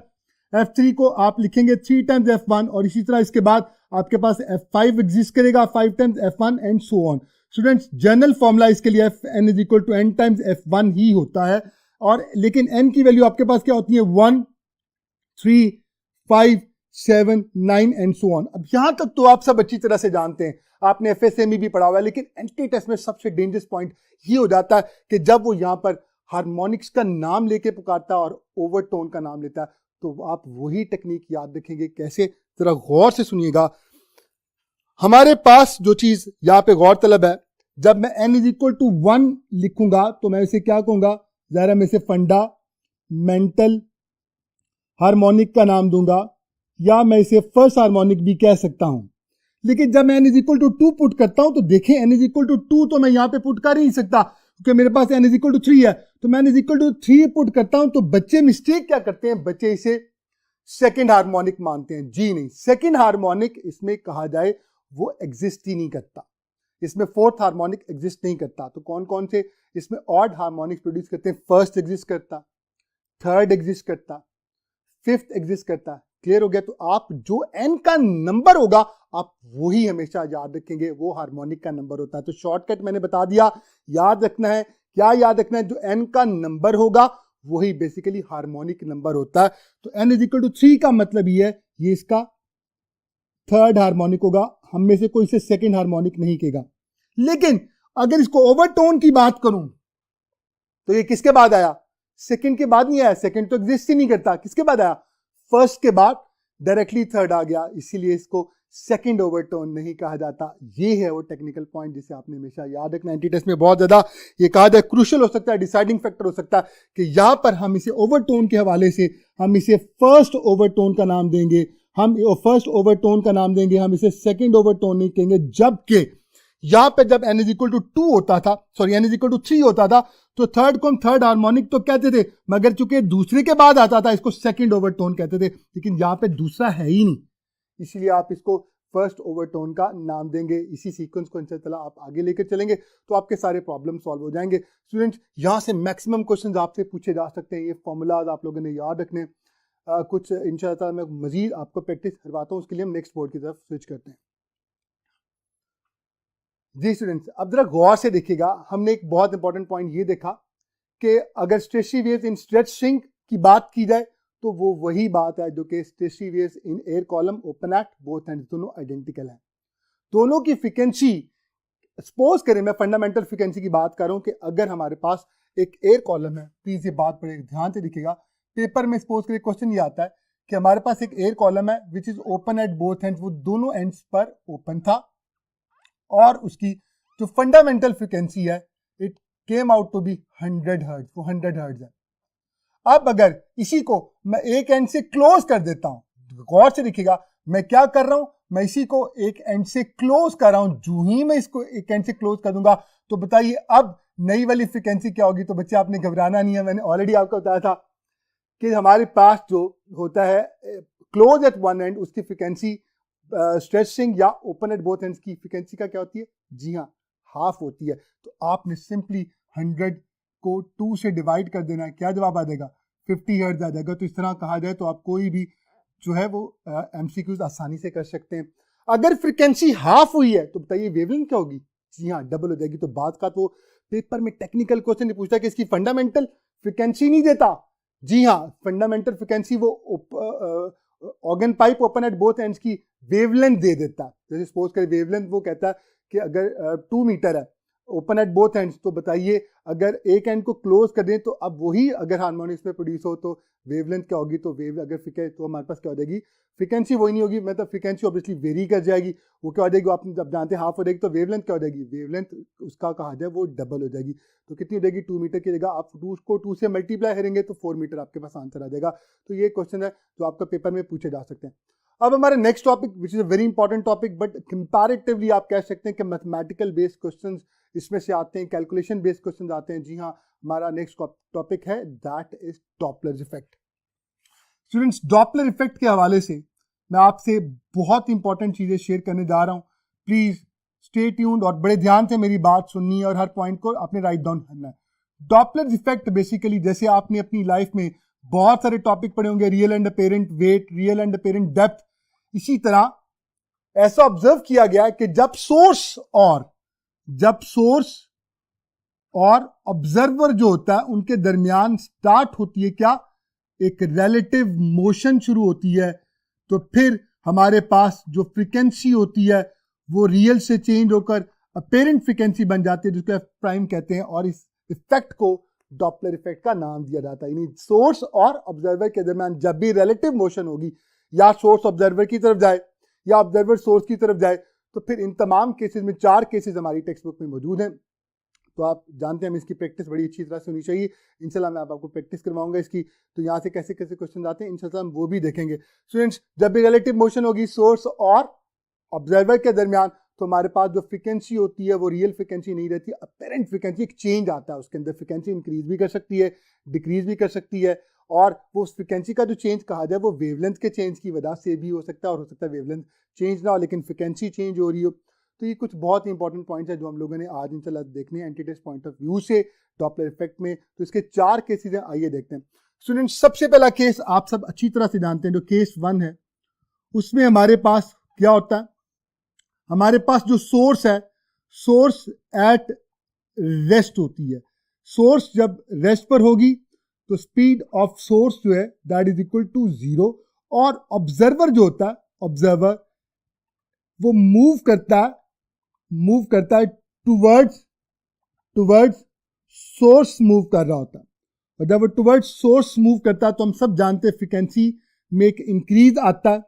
F3 को आप लिखेंगे 3 टाइम्स F1, और इसी तरह इसके बाद आपके पास F5 एग्जिस्ट करेगा 5 times F1 and so on. Students, general formula इसके लिए Fn is equal to n times F1 ही होता है, और लेकिन n की वैल्यू आपके पास क्या होती है? 1, 3, 5, 7, 9 एंड सो ऑन। अब यहां तक तो आप सब अच्छी तरह से जानते हैं, आपने FSME भी पढ़ा हुआ है, लेकिन एंटी टेस्ट में सबसे डेंजरस पॉइंट ये हो जाता है कि जब वो यहां पर हार्मोनिक्स का नाम लेके पुकारता है और ओवरटोन का नाम लेता है, तो आप वही टेक्निक याद रखेंगे। कैसे? जरा गौर से सुनिएगा। हमारे पास जो चीज यहां पे गौर तलब है, जब मैं n इज इक्वल टू 1 लिखूंगा तो मैं इसे क्या कहूंगा? जरा मैं इसे फंडामेंटल हार्मोनिक का नाम दूंगा, या मैं इसे फर्स्ट हार्मोनिक भी कह सकता हूं। लेकिन जब मैं n is equal to 2 put करता हूं तो देखें, n इज इक्वल टू 2 तो मैं यहां पे पुट कर ही नहीं सकता, क्योंकि मेरे पास n इज इक्वल टू 3 है। तो मैं n is equal to 3 put करता हूं तो बच्चे मिस्टेक क्या करते हैं? बच्चे इसे सेकंड हार्मोनिक मानते हैं। जी नहीं, सेकंड हार्मोनिक इसमें कहा जाए वो एग्जिस्ट ही नहीं करता, इसमें फोर्थ हार्मोनिक एग्जिस्ट नहीं करता। तो कौन कौन से इसमें ऑड हार्मोनिक्स प्रोड्यूस करते हैं? फर्स्ट एग्जिस्ट करता, थर्ड एग्जिस्ट करता, फिफ्थ एग्जिस्ट करता। क्लियर हो गया? तो आप जो n का नंबर होगा आप वही हमेशा याद रखेंगे, वो हार्मोनिक का नंबर होता है। तो शॉर्टकट मैंने बता दिया, याद रखना है। क्या याद रखना है? जो n का नंबर होगा वही बेसिकली हार्मोनिक नंबर होता है। तो n इज इक्वल टू 3 का मतलब ये है, ये इसका थर्ड हार्मोनिक होगा। हम में से कोई इसे सेकंड हार्मोनिक नहीं कहेगा। लेकिन अगर इसको ओवरटोन की बात करूं तो ये किसके बाद आया? सेकंड के बाद नहीं आया, सेकंड तो एग्जिस्ट ही नहीं करता। किसके बाद आया? फर्स्ट के बाद डायरेक्टली थर्ड आ गया, इसीलिए इसको सेकंड ओवरटोन नहीं कहा जाता। ये है वो टेक्निकल पॉइंट जिसे आपने हमेशा याद रखना। एंटी टेस्ट में बहुत ज्यादा ये कहा जाए क्रूशियल हो सकता है, डिसाइडिंग फैक्टर हो सकता है कि यहां पर हम इसे ओवरटोन के हवाले से हम इसे फर्स्ट ओवरटोन का नाम देंगे, हम फर्स्ट ओवरटोन का नाम देंगे, हम इसे सेकंड ओवरटोन नहीं कहेंगे। जबकि यहां पे जब n इज इक्वल टू 2 होता था, sorry n is equal to 3 होता था, तो थर्ड को हम थर्ड हार्मोनिक तो कहते थे, मगर चूंकि दूसरे के बाद आता था इसको सेकंड ओवरटोन कहते थे, लेकिन यहां पे दूसरा है ही नहीं, इसलिए आप इसको फर्स्ट ओवरटोन का नाम देंगे। इसी सीक्वेंस को इंशाल्लाह आप आगे लेकर चलेंगे तो आपके सारे प्रॉब्लम सॉल्व हो जाएंगे। स्टूडेंट्स, यहां से मैक्सिमम क्वेश्चंस आपसे पूछे जा सकते हैं, ये फॉर्मूलाज आप लोगों ने याद रखने। कुछ इंशाल्लाह मैं मजीद आपको प्रैक्टिस करवाता हूँ, उसके लिए हम नेक्स्ट बोर्ड की तरफ स्विच करते हैं। जी स्टूडेंट्स, अब जरा गौर से देखिएगा, हमने एक बहुत इंपॉर्टेंट पॉइंट ये देखा कि अगर स्टेशनरी वेव्स इन स्ट्रेच श्रिंक की बात की जाए तो वो वही बात है जो कि stationery waves in air column open at both and, दोनों आइडेंटिकल हैं। दोनों की फ्रीक्वेंसी, सपोज करें मैं फंडामेंटल फ्रीक्वेंसी की बात कर रहा हूं कि अगर हमारे पास एक एयर कॉलम है, प्लीज ये बात बड़े ध्यान से देखिएगा, पेपर में सपोज करें क्वेश्चन ये आता है कि हमारे पास एक एयर कॉलम है which is open at both ends, वो दोनों एंड्स पर ओपन था और उसकी जो फंडामेंटल फ्रीक्वेंसी है it came out to be 100 hertz, वो 100 हर्ट्ज है। अब अगर इसी को मैं एक एंड से क्लोज कर देता हूं, गौर से देखिएगा मैं क्या कर रहा हूं, मैं इसी को एक एंड से क्लोज कर रहा हूं, जो ही मैं इसको एक एंड से क्लोज कर दूंगा तो बताइए अब नई वाली फ्रीक्वेंसी क्या होगी। तो बच्चे आपने घबराना नहीं है, मैंने ऑलरेडी आपको बताया था कि हमारे पास जो होता है क्लोज एट वन एंड, उसकी फ्रीक्वेंसी स्ट्रेचिंग या ओपन एट बोथ एंड्स की फ्रीक्वेंसी का क्या होती है, जी हाँ, हाफ होती है। तो आपने सिंपली 100 को 2 से डिवाइड कर देना है, क्या जवाब आ जाएगा, 50 हर्ट्ज आ जाएगा। तो इस तरह कहा जाए तो आप कोई भी जो है वो एमसीक्यूज आसानी से कर सकते हैं। अगर फ्रीक्वेंसी हाफ हुई है तो बताइए वेवलेंथ क्या होगी, जी हाँ, डबल हो जाएगी। तो बात का तो पेपर में टेक्निकल क्वेश्चन नहीं पूछता कि इसकी फंडामेंटल फ्रीक्वेंसी नहीं देता, जी हाँ, फंडामेंटल फ्रीक्वेंसी वो organ pipe open at both ends की वेवलेंथ दे देता है। जैसे सपोज करें वेवलेंथ वो कहता है कि अगर 2 मीटर है ओपन एट बोथ एंड्स, तो बताइए अगर एक एंड को क्लोज कर दें तो अब वही अगर हार्मोनिक्स में प्रोड्यूस हो तो वेवलेंथ क्या होगी, तो वेव अगर तो हमारे पास क्या हो जाएगी, फ्रीक्वेंसी वही नहीं होगी, मतलब फ्रीक्वेंसी ऑब्वियसली वेरी कर जाएगी, वो क्या हो जाएगी, आप जब जानते हैं हाफ हो जाएगी, तो वेवलेंथ क्या हो जाएगी, वेवलेंथ उसका कहा जाए वो डबल हो जाएगी। तो कितनी हो जाएगी, 2 मीटर की जगह आप 2 को 2 से मल्टीप्लाई करेंगे तो 4 मीटर आपके पास आंसर आ जाएगा। तो ये क्वेश्चन है जो आपका पेपर में पूछे जा सकते हैं। अब हमारे next topic which is a very important topic, but comparatively आप कह सकते हैं कि मैथमेटिकल बेस्ड क्वेश्चंस इसमें से आते हैं, कैलकुलेशन बेस्ड क्वेश्चंस आते हैं। जी हाँ, हमारा नेक्स्ट टॉपिक है that is Doppler effect. Students, Doppler effect के हवाले से मैं आपसे बहुत इंपॉर्टेंट चीजें शेयर करने जा रहा हूं, प्लीज स्टे ट्यून्ड और बड़े ध्यान से मेरी बात सुननी है और हर पॉइंट को आपने राइट डाउन करना है। डॉपलर इफेक्ट बेसिकली, जैसे आपने अपनी लाइफ में बहुत सारे टॉपिक पढ़े होंगे, real and apparent wait, real and apparent depth, इसी तरह ऐसा ऑब्जर्व किया गया है कि जब सोर्स और ऑब्जर्वर जो होता है उनके दरमियान स्टार्ट होती है क्या, एक रिलेटिव मोशन शुरू होती है, तो फिर हमारे पास जो फ्रीक्वेंसी होती है वो रियल से चेंज होकर अपेरेंट फ्रीक्वेंसी बन जाती है, जिसको एफ प्राइम कहते हैं, और इस इफेक्ट को डॉपलर इफेक्ट का नाम दिया जाता है। यानी सोर्स और ऑब्जर्वर के दरमियान जब भी रिलेटिव मोशन होगी, या सोर्स ऑब्जर्वर की तरफ जाए या ऑब्जर्वर सोर्स की तरफ जाए, तो फिर इन तमाम केसेस में 4 केसेस हमारी टेक्स्ट बुक में मौजूद हैं। तो आप जानते हैं हम इसकी प्रैक्टिस बड़ी अच्छी तरह से होनी चाहिए। इंशाल्लाह मैं आपको प्रैक्टिस करवाऊंगा इसकी, तो यहाँ से कैसे कैसे क्वेश्चन आते हैं इंशाल्लाह हम वो भी देखेंगे। स्टूडेंट्स, जब भी रिलेटिव मोशन होगी सोर्स और ऑब्जर्वर के दरमियान, तो हमारे पास जो फ्रीक्वेंसी होती है वो रियल फ्रीक्वेंसी नहीं रहती, अपेरेंट फ्रीक्वेंसी, एक चेंज आता है उसके अंदर, फ्रीक्वेंसी इंक्रीज भी कर सकती है, डिक्रीज भी कर सकती है, और वो फ्रीक्वेंसी का जो चेंज कहा जाए वो वेवलेंथ के चेंज की वजह से भी हो सकता है, और हो सकता है वेवलेंथ चेंज ना हो लेकिन फ्रीक्वेंसी चेंज हो रही हो। तो ये कुछ बहुत ही इंपॉर्टेंट पॉइंट्स है जो हम लोगों ने आज इंशाल्लाह देखने हैं एंटीटेस्ट पॉइंट ऑफ व्यू से डॉपलर इफेक्ट में। तो इसके 4 केसेस हैं, आइए देखते हैं। स्टूडेंट्स, सबसे पहला केस आप सब अच्छी तरह से जानते हैं, जो केस 1 है, उसमें हमारे पास क्या होता है, हमारे पास जो सोर्स है, सोर्स एट रेस्ट होती है। सोर्स जब रेस्ट पर होगी तो स्पीड ऑफ सोर्स जो है दैट इज इक्वल टू 0, और ऑब्जर्वर जो होता है, ऑब्जर्वर वो मूव करता है टुवर्ड्स सोर्स मूव कर रहा होता है। और जब वो टुवर्ड्स सोर्स मूव करता है तो हम सब जानते हैं फ्रीक्वेंसी में एक इंक्रीज आता है,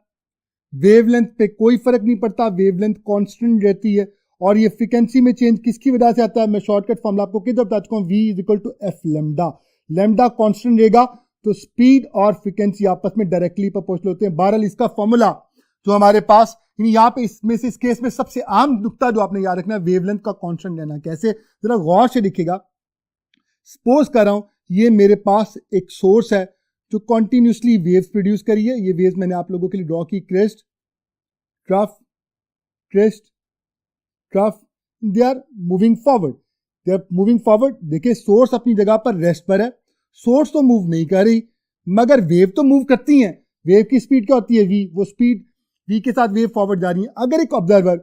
वेवलेंथ पे कोई फर्क नहीं पड़ता, वेवलेंथ कांस्टेंट रहती है, और ये फ्रीक्वेंसी में चेंज किसकी वजह से आता है, मैं शॉर्टकट फॉर्मूला आपको किधर बता चुका हूं, V is equal to F lambda. Lambda constant रहेगा तो स्पीड और फ्रीक्वेंसी आपस में डायरेक्टली प्रोपोर्शनल होते हैं। बहरहाल इसका फॉर्मूला जो हमारे पास यानी यहाँ पे इसमें से इस केस में सबसे आम नुक्ता जो आपने याद रखना है, वेवलेंथ का कांस्टेंट लेना। कैसे, जरा गौर से देखिएगा। सपोज कर रहा हूं ये मेरे पास एक सोर्स है जो कॉन्टिन्यूसली वेव्स प्रोड्यूस करी है। ये वेव्स मैंने आप लोगों के लिए ड्रॉ की, crest, trough, crest, trough, they are moving forward, they are moving forward. देखिए सोर्स अपनी जगह पर रेस्ट पर है, सोर्स तो मूव नहीं कर रही मगर वेव तो मूव करती हैं। वेव की स्पीड क्या होती है, वी, वो स्पीड वी के साथ वेव फॉरवर्ड जा रही है। अगर एक ऑब्जर्वर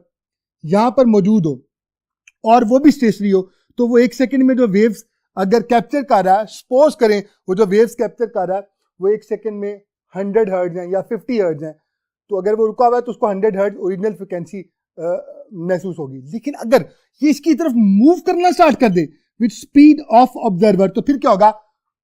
यहां पर मौजूद हो और वो भी स्टेशनरी हो तो वो एक सेकंड में जो वेव्स अगर कैप्चर कर रहा है, सपोज करें वो जो वेव्स कैप्चर कर रहा है वो एक सेकंड में 100 हर्ट्ज हैं या 50 हर्ट्ज हैं, तो अगर वो रुका हुआ है तो उसको 100 हर्ट्ज ओरिजिनल फ्रिक्वेंसी महसूस होगी। लेकिन अगर ये इसकी तरफ मूव करना स्टार्ट कर दे विद स्पीड ऑफ ऑब्जर्वर, तो फिर क्या होगा,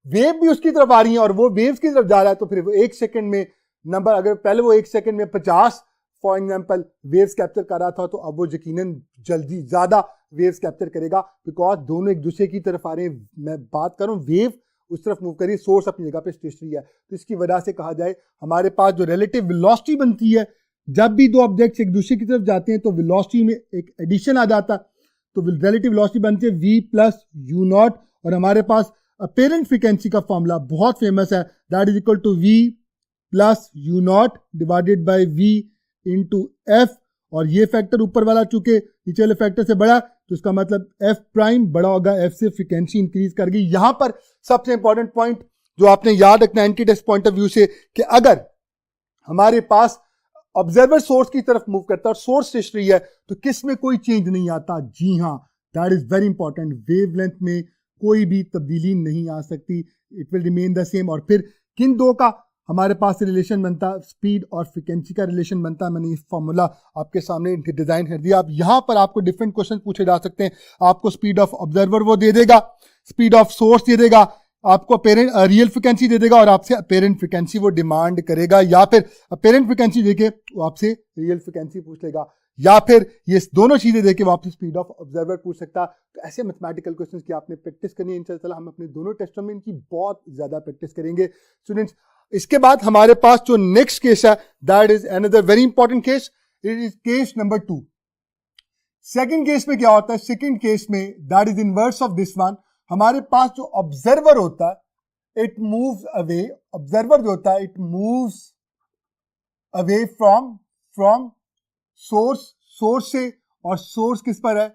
वेव भी उसकी तरफ आ रही है और वो वेव्स की तरफ जा रहा है, तो फिर वो एक सेकंड में नंबर, अगर पहले वो एक सेकंड में 50 फॉर एग्जाम्पल वेव्स कैप्चर कर रहा था तो अब वो यकीनन जल्दी ज्यादा वेव्स कैप्चर करेगा, बिकॉज दोनों एक दूसरे की तरफ आ रहे हैं। मैं बात कर रहा हूँ वेव उस तरफ मूव करिए, सोर्स अपनी जगह पे स्टेशनरी है। तो इसकी वजह से कहा जाए हमारे पास जो रिलेटिव वेलोसिटी बनती है, जब भी दो ऑब्जेक्ट्स एक दूसरे की तरफ जाते हैं तो वेलोसिटी में एक एडिशन आ जाता है, तो रिलेटिव वेलोसिटी बनती है v प्लस यू नॉट। और हमारे पास अपेरेंट फ्रीक्वेंसी का फॉर्मूला बहुत फेमस है, that is equal to v plus U naught divided by v into F. और ये फैक्टर ऊपर वाला चूंकि नीचे वाले फैक्टर से बड़ा, तो इसका मतलब एफ प्राइम बड़ा होगा, एफ से फ्रीक्वेंसी इंक्रीज कर गई। यहां पर सबसे इंपॉर्टेंट पॉइंट जो आपने याद रखना है entry test point of view से, कि अगर हमारे पास ऑब्जर्वर सोर्स की तरफ मूव करता है और सोर्स स्टेशनरी है तो किस में कोई चेंज नहीं आता। जी हाँ, that is very important. Wavelength में कोई भी तब्दीली नहीं आ सकती, it will remain the same. और फिर किन दो का हमारे पास रिलेशन बनता है, स्पीड और फ्रीक्वेंसी का रिलेशन बनता है। मैंने ये फॉर्मूला आपके सामने डिजाइन कर दिया। अब यहां पर आपको डिफरेंट क्वेश्चन पूछे जा सकते हैं। आपको स्पीड ऑफ ऑब्जर्वर वो दे देगा, स्पीड ऑफ सोर्स दे देगा, आपको अपेरेंट रियल फ्रिक्वेंसी दे देगा और आपसे अपेरेंट फ्रिक्वेंसी वो डिमांड करेगा, या फिर अपेरेंट फ्रिक्वेंसी देके वो आपसे रियल फ्रिक्वेंसी पूछ लेगा, या फिर ये दोनों चीजें देके वो आपसे स्पीड ऑफ ऑब्जर्वर पूछ सकता। तो ऐसे मैथमेटिकल क्वेश्चंस की आपने प्रैक्टिस करनी है। इंशाल्लाह हम अपने दोनों टेस्टों में इनकी बहुत ज्यादा प्रैक्टिस करेंगे स्टूडेंट्स। इसके बाद हमारे पास जो नेक्स्ट केस है that is another very important case, it is case number 2। Second case में क्या होता है, सेकंड केस में that is inverse of this one. हमारे पास जो ऑब्जर्वर होता है इट मूव्स अवे, ऑब्जर्वर जो होता है it moves away from source, source से, और सोर्स किस पर है,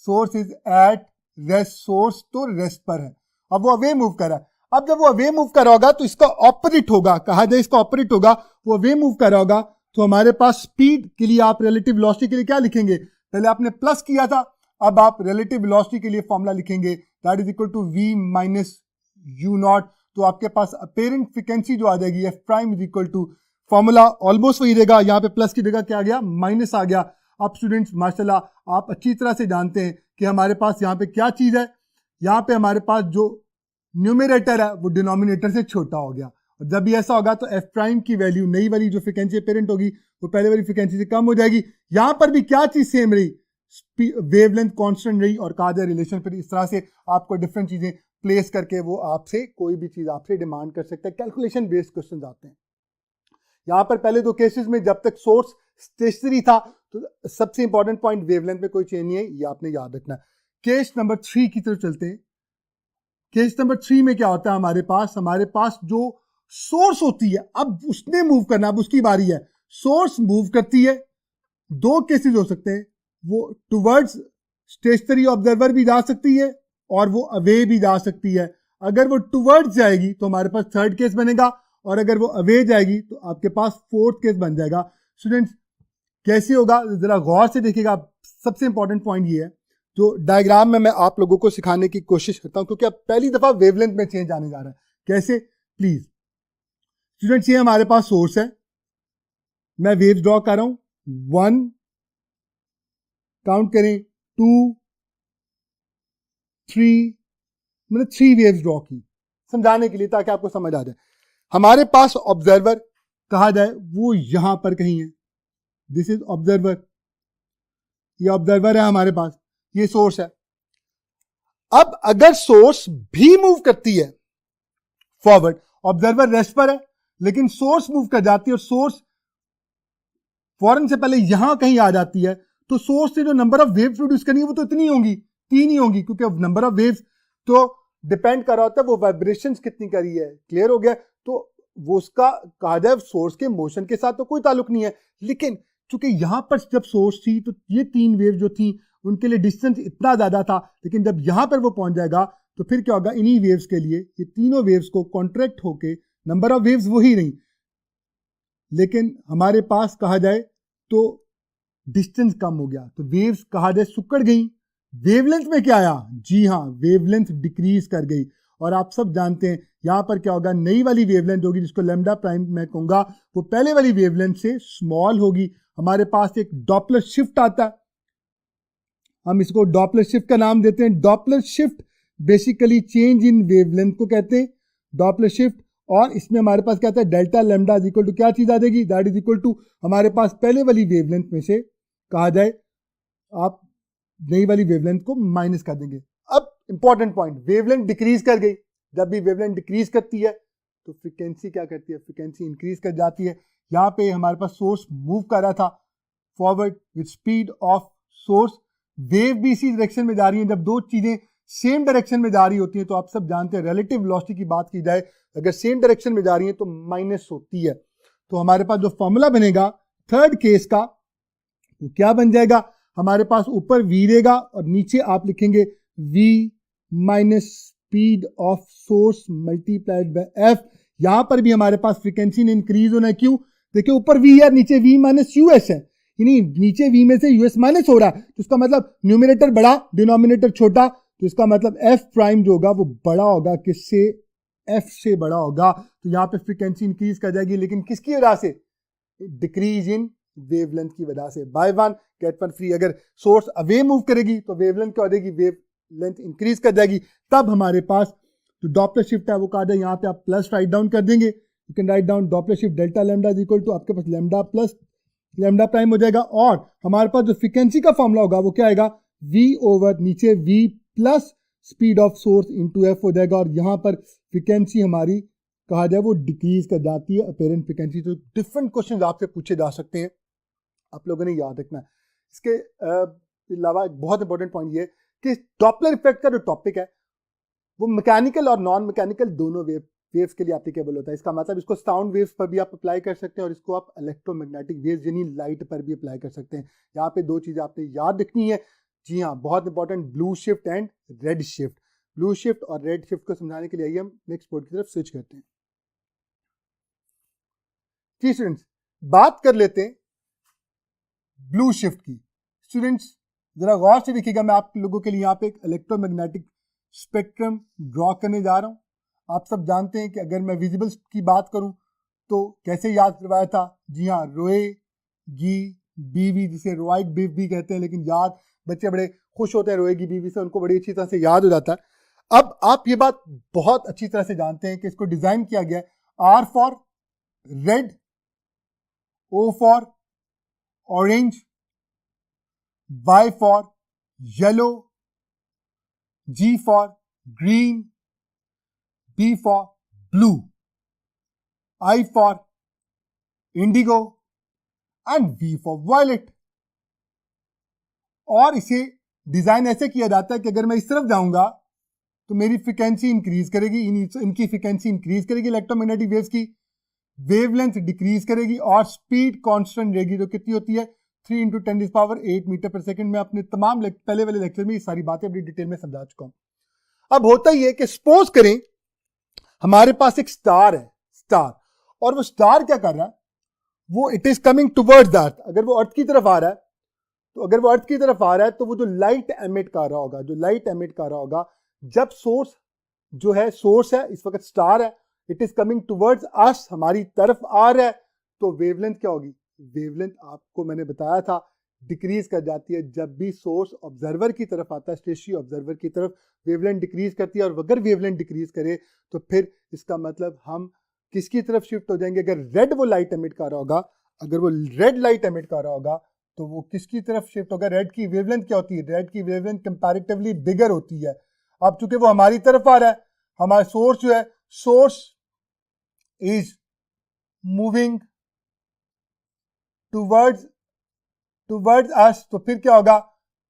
source is at rest, source तो रेस्ट पर है। अब वो अवे मूव कर रहा है। अब जब वो अवे मूव कर रहा होगा तो इसका ऑपोजिट होगा, कहा जाए इसका ऑपोजिट होगा, वो अवे मूव कर रहा होगा। तो हमारे पास स्पीड के लिए आप रिलेटिव वेलोसिटी के लिए क्या लिखेंगे, पहले आपने प्लस किया था, अब आप रिलेटिव वेलोसिटी के लिए फॉर्मूला लिखेंगे that is equal to v minus U naught. तो आपके पास अपेरेंट फ्रीक्वेंसी जो आ जाएगी F prime is equal to, formula almost वही रहेगा, यहाँ पे प्लस की जगह क्या आ गया, माइनस आ गया। अब स्टूडेंट्स माशाल्लाह आप अच्छी तरह से जानते हैं कि हमारे पास यहाँ पे क्या चीज है, यहाँ पे हमारे पास जो न्यूमरेटर है वो डिनोमिनेटर से छोटा हो गया। और जब भी ऐसा होगा तो एफ प्राइम की वैल्यू, नई वाली जो फ्रीक्वेंसी अपेरेंट होगी वो पहले वाली फ्रीक्वेंसी से कम हो जाएगी। यहाँ पर भी क्या चीज सेम रही, वेवलेंथ कांस्टेंट रही, और कहा जाए रिलेशन पर इस तरह से आपको डिफरेंट चीजें प्लेस करके वो आपसे कोई भी चीज आपसे डिमांड कर सकता है। कैलकुलेशन बेस्ड क्वेश्चन आते हैं। यहाँ पर पहले दो केसेस में जब तक सोर्स स्टेशनरी था तो सबसे इंपॉर्टेंट पॉइंट वेवलेंथ में कोई चेंज नहीं है, ये आपने याद रखना है। केस नंबर 3 की तरफ चलते हैं। केस नंबर 3 में क्या होता है, हमारे पास जो सोर्स होती है, अब उसने मूव करना, अब उसकी बारी है। सोर्स मूव करती है, दो केसेस हो सकते हैं, वो टुवर्ड्स स्टेशनरी ऑब्जर्वर भी जा सकती है और वो अवे भी जा सकती है। अगर वो टुवर्ड्स जाएगी तो हमारे पास थर्ड केस बनेगा, और अगर वो अवे जाएगी तो आपके पास फोर्थ केस बन जाएगा। स्टूडेंट्स कैसे होगा जरा गौर से देखिएगा। सबसे इंपॉर्टेंट पॉइंट ये है, जो डायग्राम में मैं आप लोगों को सिखाने की कोशिश करता हूं, क्योंकि अब पहली दफा वेवलेंथ में चेंज आने जा रहा है। कैसे, प्लीज स्टूडेंट्स, ये हमारे पास सोर्स है, मैं वेव्स ड्रॉ कर रहा हूं, 1 काउंट करें, 2 3, मैंने 3 वेव्स ड्रॉ की समझाने के लिए ताकि आपको समझ आ जाए। हमारे पास ऑब्जर्वर कहा जाए वो यहां पर कहीं है, दिस इज ऑब्जर्वर, ये ऑब्जर्वर है हमारे पास, ये सोर्स है। अब अगर सोर्स भी मूव करती है फॉरवर्ड, ऑब्जर्वर रेस्ट पर है लेकिन सोर्स मूव कर जाती है और सोर्स फौरन से पहले यहां कहीं आ जाती है, तो सोर्स से जो नंबर ऑफ वेव प्रोड्यूस करनी है वो तो इतनी होंगी, 3 ही होंगी, क्योंकि नंबर ऑफ वेव्स तो डिपेंड कर रहा होता है वो वाइब्रेशंस कितनी करी है। क्लियर हो गया? तो वो उसका कहा जाए सोर्स के मोशन के साथ तो कोई ताल्लुक नहीं है, लेकिन चूंकि यहां पर जब सोर्स थी तो ये 3 वेव जो थी उनके लिए डिस्टेंस इतना ज्यादा था, लेकिन जब यहां पर वो पहुंच जाएगा तो फिर क्या होगा, इन्हीं वेव्स के लिए ये तीनों वेव्स को कॉन्ट्रैक्ट होके नंबर ऑफ वेव्स वही नहीं, लेकिन हमारे पास कहा जाए तो डिस्टेंस कम हो गया, तो वेव्स कहा जाए सिकुड़ गई। वेवलेंथ में क्या आया? जी हाँ, वेवलेंथ डिक्रीज कर गई। और आप सब जानते हैं यहां पर क्या होगा, नई वाली वेवलेंथ होगी जिसको लैम्डा प्राइम मैं कहूंगा, वो पहले वाली वेवलेंथ से स्मॉल होगी। हमारे पास एक डॉपलर शिफ्ट आता है, हम इसको डॉपलर शिफ्ट का नाम देते हैं। Doppler shift basically change in wavelength को कहते हैं, डॉपलर शिफ्ट। और इसमें हमारे पास क्या आता है, delta lambda is equal to क्या चीज आ जाएगी, दैट इज इक्वल टू हमारे पास पहले वाली वेवलेंथ में से कहा जाए आप नई वाली वेवलेंथ को माइनस कर देंगे। अब इंपॉर्टेंट पॉइंट, वेवलेंथ डिक्रीज कर गई। जब भी वेवलेंथ डिक्रीज करती है तो फ्रीक्वेंसी क्या करती है, फ्रीक्वेंसी इंक्रीज कर जाती है। यहाँ पे हमारे पास सोर्स मूव कर रहा था forward with speed of source, wave भी इसी डायरेक्शन में जा रही है। जब दो चीजें सेम डायरेक्शन में जा रही होती हैं तो आप सब जानते हैं रिलेटिव वेलोसिटी की बात की जाए, अगर सेम डायरेक्शन में जा रही है तो माइनस होती है। तो हमारे पास जो फॉर्मूला बनेगा थर्ड केस का वो क्या बन जाएगा, हमारे पास ऊपर v रहेगा और नीचे आप लिखेंगे v minus speed of source multiplied by f। यहां पर भी हमारे पास फ्रीक्वेंसी ने इंक्रीज होना है, क्यों? देखिए ऊपर v है, नीचे v माइनस यूएस है, यानी नीचे v में से यूएस माइनस हो रहा है, तो इसका मतलब न्यूमिनेटर बड़ा डिनोमिनेटर छोटा, तो इसका मतलब f प्राइम जो होगा वो बड़ा होगा, किससे? f से बड़ा होगा। तो यहाँ पे फ्रीक्वेंसी इंक्रीज कर जाएगी, लेकिन किसकी वजह से? डिक्रीज इन वेवलेंथ की वजह से। By one get one free. अगर सोर्स अवे मूव करेगी तो वेवलेंथ क्या हो जाएगी, वेवलेंथ इंक्रीज कर जाएगी। तब हमारे पास जो डॉपलर शिफ्ट है वो कहा जाए, यहाँ पे आप प्लस राइट डाउन कर देंगे, you can write down Doppler shift delta lambda is equal to आपके पास लैम्डा प्लस लैम्डा प्राइम हो जाएगा। और हमारे पास जो फ्रीक्वेंसी का फॉर्मूला होगा वो क्या आएगा, v ओवर नीचे v plus speed of source into f हो जाएगा। और यहाँ पर फ्रीक्वेंसी हमारी कहा जाए वो डिक्रीज कर जाती है, अपेरेंट फ्रीक्वेंसी। तो डिफरेंट क्वेश्चन आपसे पूछे जा सकते हैं, आप लोगों ने याद रखना है। इसके अलावा एक बहुत इंपॉर्टेंट पॉइंट ये कि डॉपलर इफेक्ट का जो टॉपिक है वो मैकेनिकल और नॉन मैकेनिकल दोनों वेव्स के लिए एप्लीकेबल होता है। इसका मतलब इसको साउंड वेव्स पर भी आप अप्लाई कर सकते हैं और इसको आप इलेक्ट्रोमैग्नेटिक वेव्स यानी लाइट पर भी अप्लाई कर सकते हैं। यहाँ पे दो चीजें आपने याद रखनी है, जी हाँ, बहुत important, blue shift and red shift. Blue shift और रेड शिफ्ट को समझाने के लिए आइए हम नेक्स्ट बोर्ड की तरफ स्विच करते हैं। जी स्टूडेंट्स, बात कर लेते हैं ब्लू शिफ्ट की। स्टूडेंट्स जरा गौर से देखिएगा, मैं आप लोगों के लिए यहाँ पे एक इलेक्ट्रोमैग्नेटिक स्पेक्ट्रम ड्रॉ करने जा रहा हूँ। आप सब जानते हैं कि अगर मैं विजिबल्स की बात करूं तो कैसे याद करवाया था, जी हाँ, रोए गी बीवी, जिसे रोइक बीव भी कहते हैं, लेकिन याद बच्चे बड़े खुश होते हैं रोएगी बीवी से, उनको बड़ी अच्छी तरह से याद हो जाता है। अब आप ये बात बहुत अच्छी तरह से जानते हैं कि इसको डिजाइन किया गया है R for red, O for orange, Y for yellow, G for green, B for blue, I for indigo and V for violet। और इसे डिजाइन ऐसे किया जाता है कि अगर मैं इस तरफ जाऊंगा तो मेरी फ्रीक्वेंसी इंक्रीज करेगी, इनकी फ्रीक्वेंसी इंक्रीज करेगी इलेक्ट्रोमैग्नेटिक वेव्स की, वेवलेंथ डिक्रीज करेगी और स्पीड कांस्टेंट रहेगी, जो कितनी होती है 3 इंटू 10⁸ मीटर पर सेकंड। मैं अपने तमाम पहले वाले लेक्चर में ये सारी बातें बड़ी डिटेल में समझा चुका हूं। अब होता ही है कि सपोज करें हमारे पास एक स्टार है, स्टार, और वो स्टार क्या कर रहा है, वो it is coming towards the earth. अगर वो अर्थ की तरफ आ रहा है तो अगर वो अर्थ की तरफ आ रहा है तो वो जो लाइट एमिट कर रहा होगा, जो लाइट एमिट कर रहा होगा, जब सोर्स जो है, सोर्स है इस वक्त स्टार है, इट इज कमिंग टुवर्ड्स अस, हमारी तरफ आ रहा है, तो वेवलेंथ क्या होगी, वेवलेंथ आपको मैंने बताया था डिक्रीज कर जाती है। जब भी सोर्स ऑब्जर्वर की तरफ आता है, स्टेशनरी ऑब्जर्वर की तरफ, वेवलेंथ डिक्रीज करती है। और अगर वेवलेंथ डिक्रीज करे तो फिर इसका मतलब हम किसकी तरफ शिफ्ट हो जाएंगे, अगर रेड वो लाइट एमिट कर रहा होगा, अगर वो रेड लाइट एमिट कर रहा होगा तो वो किसकी तरफ शिफ्ट होगा, रेड की वेवलेंथ क्या होती है, रेड की वेवलेंथ कंपैरेटिवली बिगर होती है। अब चूंकि वो हमारी तरफ आ रहा है, हमारा सोर्स जो है, source is moving towards us, तो फिर क्या होगा,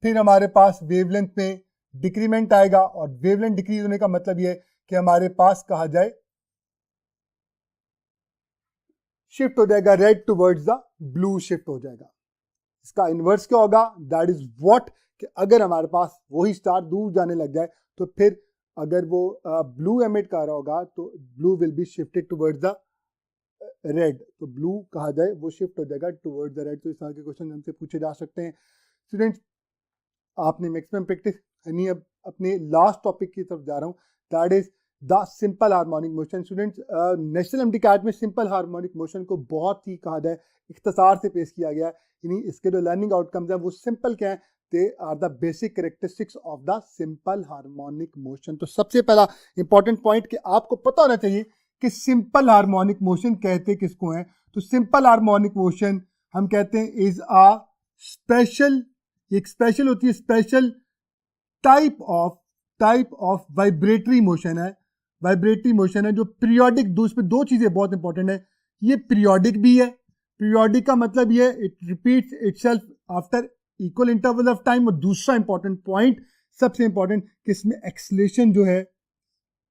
फिर हमारे पास वेवलेंथ में डिक्रीमेंट आएगा, और वेवलेंथ डिक्रीज होने का मतलब ये है कि हमारे पास कहा जाए शिफ्ट हो जाएगा, red towards the blue shift हो जाएगा। इसका इनवर्स क्या होगा, दैट इज व्हाट, कि अगर हमारे पास वही स्टार दूर जाने लग जाए तो फिर अगर वो ब्लू एमिट कर रहा होगा तो blue will be shifted towards the red, तो ब्लू कहा जाए वो शिफ्ट हो जाएगा टुवर्ड्स द रेड। तो इस तरह के क्वेश्चन हमसे पूछे जा सकते हैं। स्टूडेंट्स, आपने मैक्सिमम प्रैक्टिस यानी अब अपने लास्ट टॉपिक की तरफ जा रहा हूँ, that is the simple harmonic motion. Students, national MDCAT में सिंपल हार्मोनिक मोशन को बहुत ही कहा जाए इख्तिसार से पेश किया गया है, यानी इसके जो लर्निंग आउटकम्स हैं वो सिंपल क्या है, they are the basic characteristics of the simple harmonic motion. तो सबसे पहला इंपॉर्टेंट पॉइंट कि आपको पता होना चाहिए कि सिंपल हार्मोनिक मोशन कहते किसको हैं। तो सिंपल हार्मोनिक मोशन हम कहते हैं इज अ स्पेशल, एक स्पेशल होती है, special type of vibratory motion है, वाइब्रेटरी मोशन है जो पीरियोडिक, दो चीजें बहुत इंपॉर्टेंट है, ये पीरियोडिक भी है, पीरियोडिक का मतलब ये it repeats itself after equal interval of time, और दूसरा इंपॉर्टेंट पॉइंट, सबसे इंपॉर्टेंट, कि इसमें एक्सेलरेशन जो है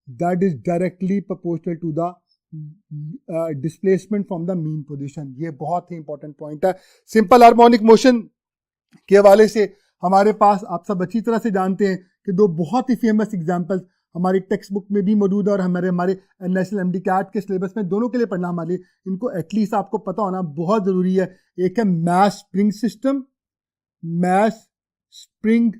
that is directly proportional to the displacement from the mean position. ये बहुत ही इंपॉर्टेंट पॉइंट है। सिंपल हार्मोनिक मोशन के हवाले से हमारे पास, आप सब अच्छी तरह से जानते हैं कि दो बहुत ही फेमस एग्जाम्पल्स हमारी टेक्स्ट बुक में भी मौजूद है और हमारे नेशनल एमडीकैट के सिलेबस में, दोनों के लिए पढ़ना हमारे, इनको एटलीस्ट आपको पता होना बहुत ज़रूरी है। एक है mass spring system, mass spring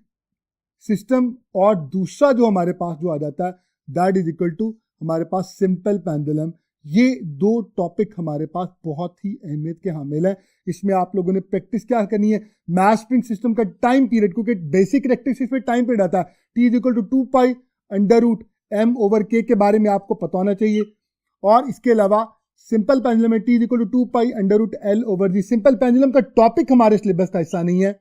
system, और दूसरा जो हमारे पास जो आ जाता है दैट इज इक्वल टू हमारे पास सिंपल पेंडुलम। ये दो टॉपिक हमारे पास बहुत ही अहमियत के हामिल है। इसमें आप लोगों ने प्रैक्टिस क्या करनी है, मैस स्प्रिंग सिस्टम का टाइम पीरियड, क्योंकि बेसिक कैरेक्टरिस्टिक्स में टाइम पीरियड आता है, T is equal to 2 pi under root M over K के बारे में आपको पता होना चाहिए। और इसके अलावा सिंपल पेंडुलम में T is equal to 2 pi under root L over G. Simple pendulum का टॉपिक हमारे सिलेबस का हिस्सा नहीं है,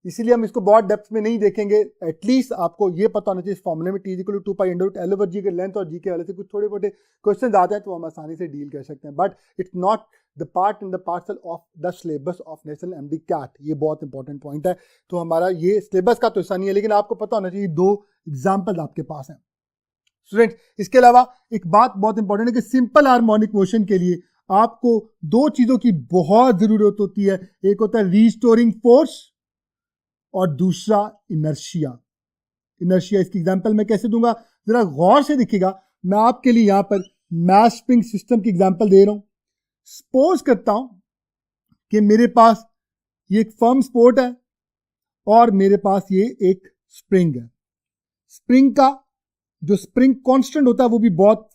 इसीलिए हम इसको बहुत डेप्थ में नहीं देखेंगे। एटलीस्ट आपको ये पता होना चाहिए इस फॉर्मूले में T is equal to 2 pi under root L over g के लेंथ और जी के वाले से कुछ थोड़े मोटे क्वेश्चन आते हैं तो हम आसानी से डील कर सकते हैं, but it's not the part in the parcel of the syllabus of national MDCAT. ये बहुत इंपॉर्टेंट पॉइंट है। तो हमारा ये सिलेबस का तो हिस्सा नहीं है, लेकिन आपको पता होना चाहिए दो एग्जाम्पल आपके पास हैं। स्टूडेंट, इसके अलावा एक बात बहुत इंपॉर्टेंट है कि सिंपल हार्मोनिक मोशन के लिए आपको दो चीजों की बहुत जरूरत होती है, एक होता है रीस्टोरिंग फोर्स और दूसरा इनर्शिया। इनर्शिया इसकी एग्जांपल मैं कैसे दूंगा, जरा गौर से देखिएगा। मैं आपके लिए यहां पर मैस स्प्रिंग सिस्टम की एग्जांपल दे रहा हूं। सपोज करता हूं कि मेरे पास ये एक फर्म सपोर्ट है और मेरे पास ये एक स्प्रिंग है। स्प्रिंग का जो स्प्रिंग कांस्टेंट होता है वो भी बहुत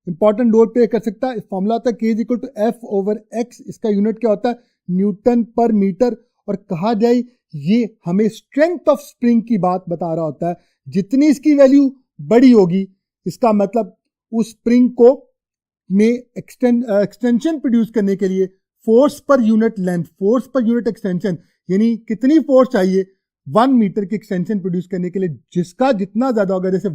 इंपॉर्टेंट रोल प्ले कर सकता है। फॉर्मूला होता है K is equal to F over X, इसका यूनिट क्या होता है, न्यूटन पर मीटर। और कहा जाए ये हमें स्ट्रेंथ ऑफ स्प्रिंग की बात बता रहा होता है। जितनी इसकी वैल्यू बड़ी होगी, इसका मतलब उस स्प्रिंग को में एक्सटेंशन प्रोड्यूस करने के लिए force per unit length, force per unit extension, यानी कितनी फोर्स चाहिए 1 मीटर की एक्सटेंशन प्रोड्यूस करने के लिए, जिसका जितना ज्यादा होगा, जैसे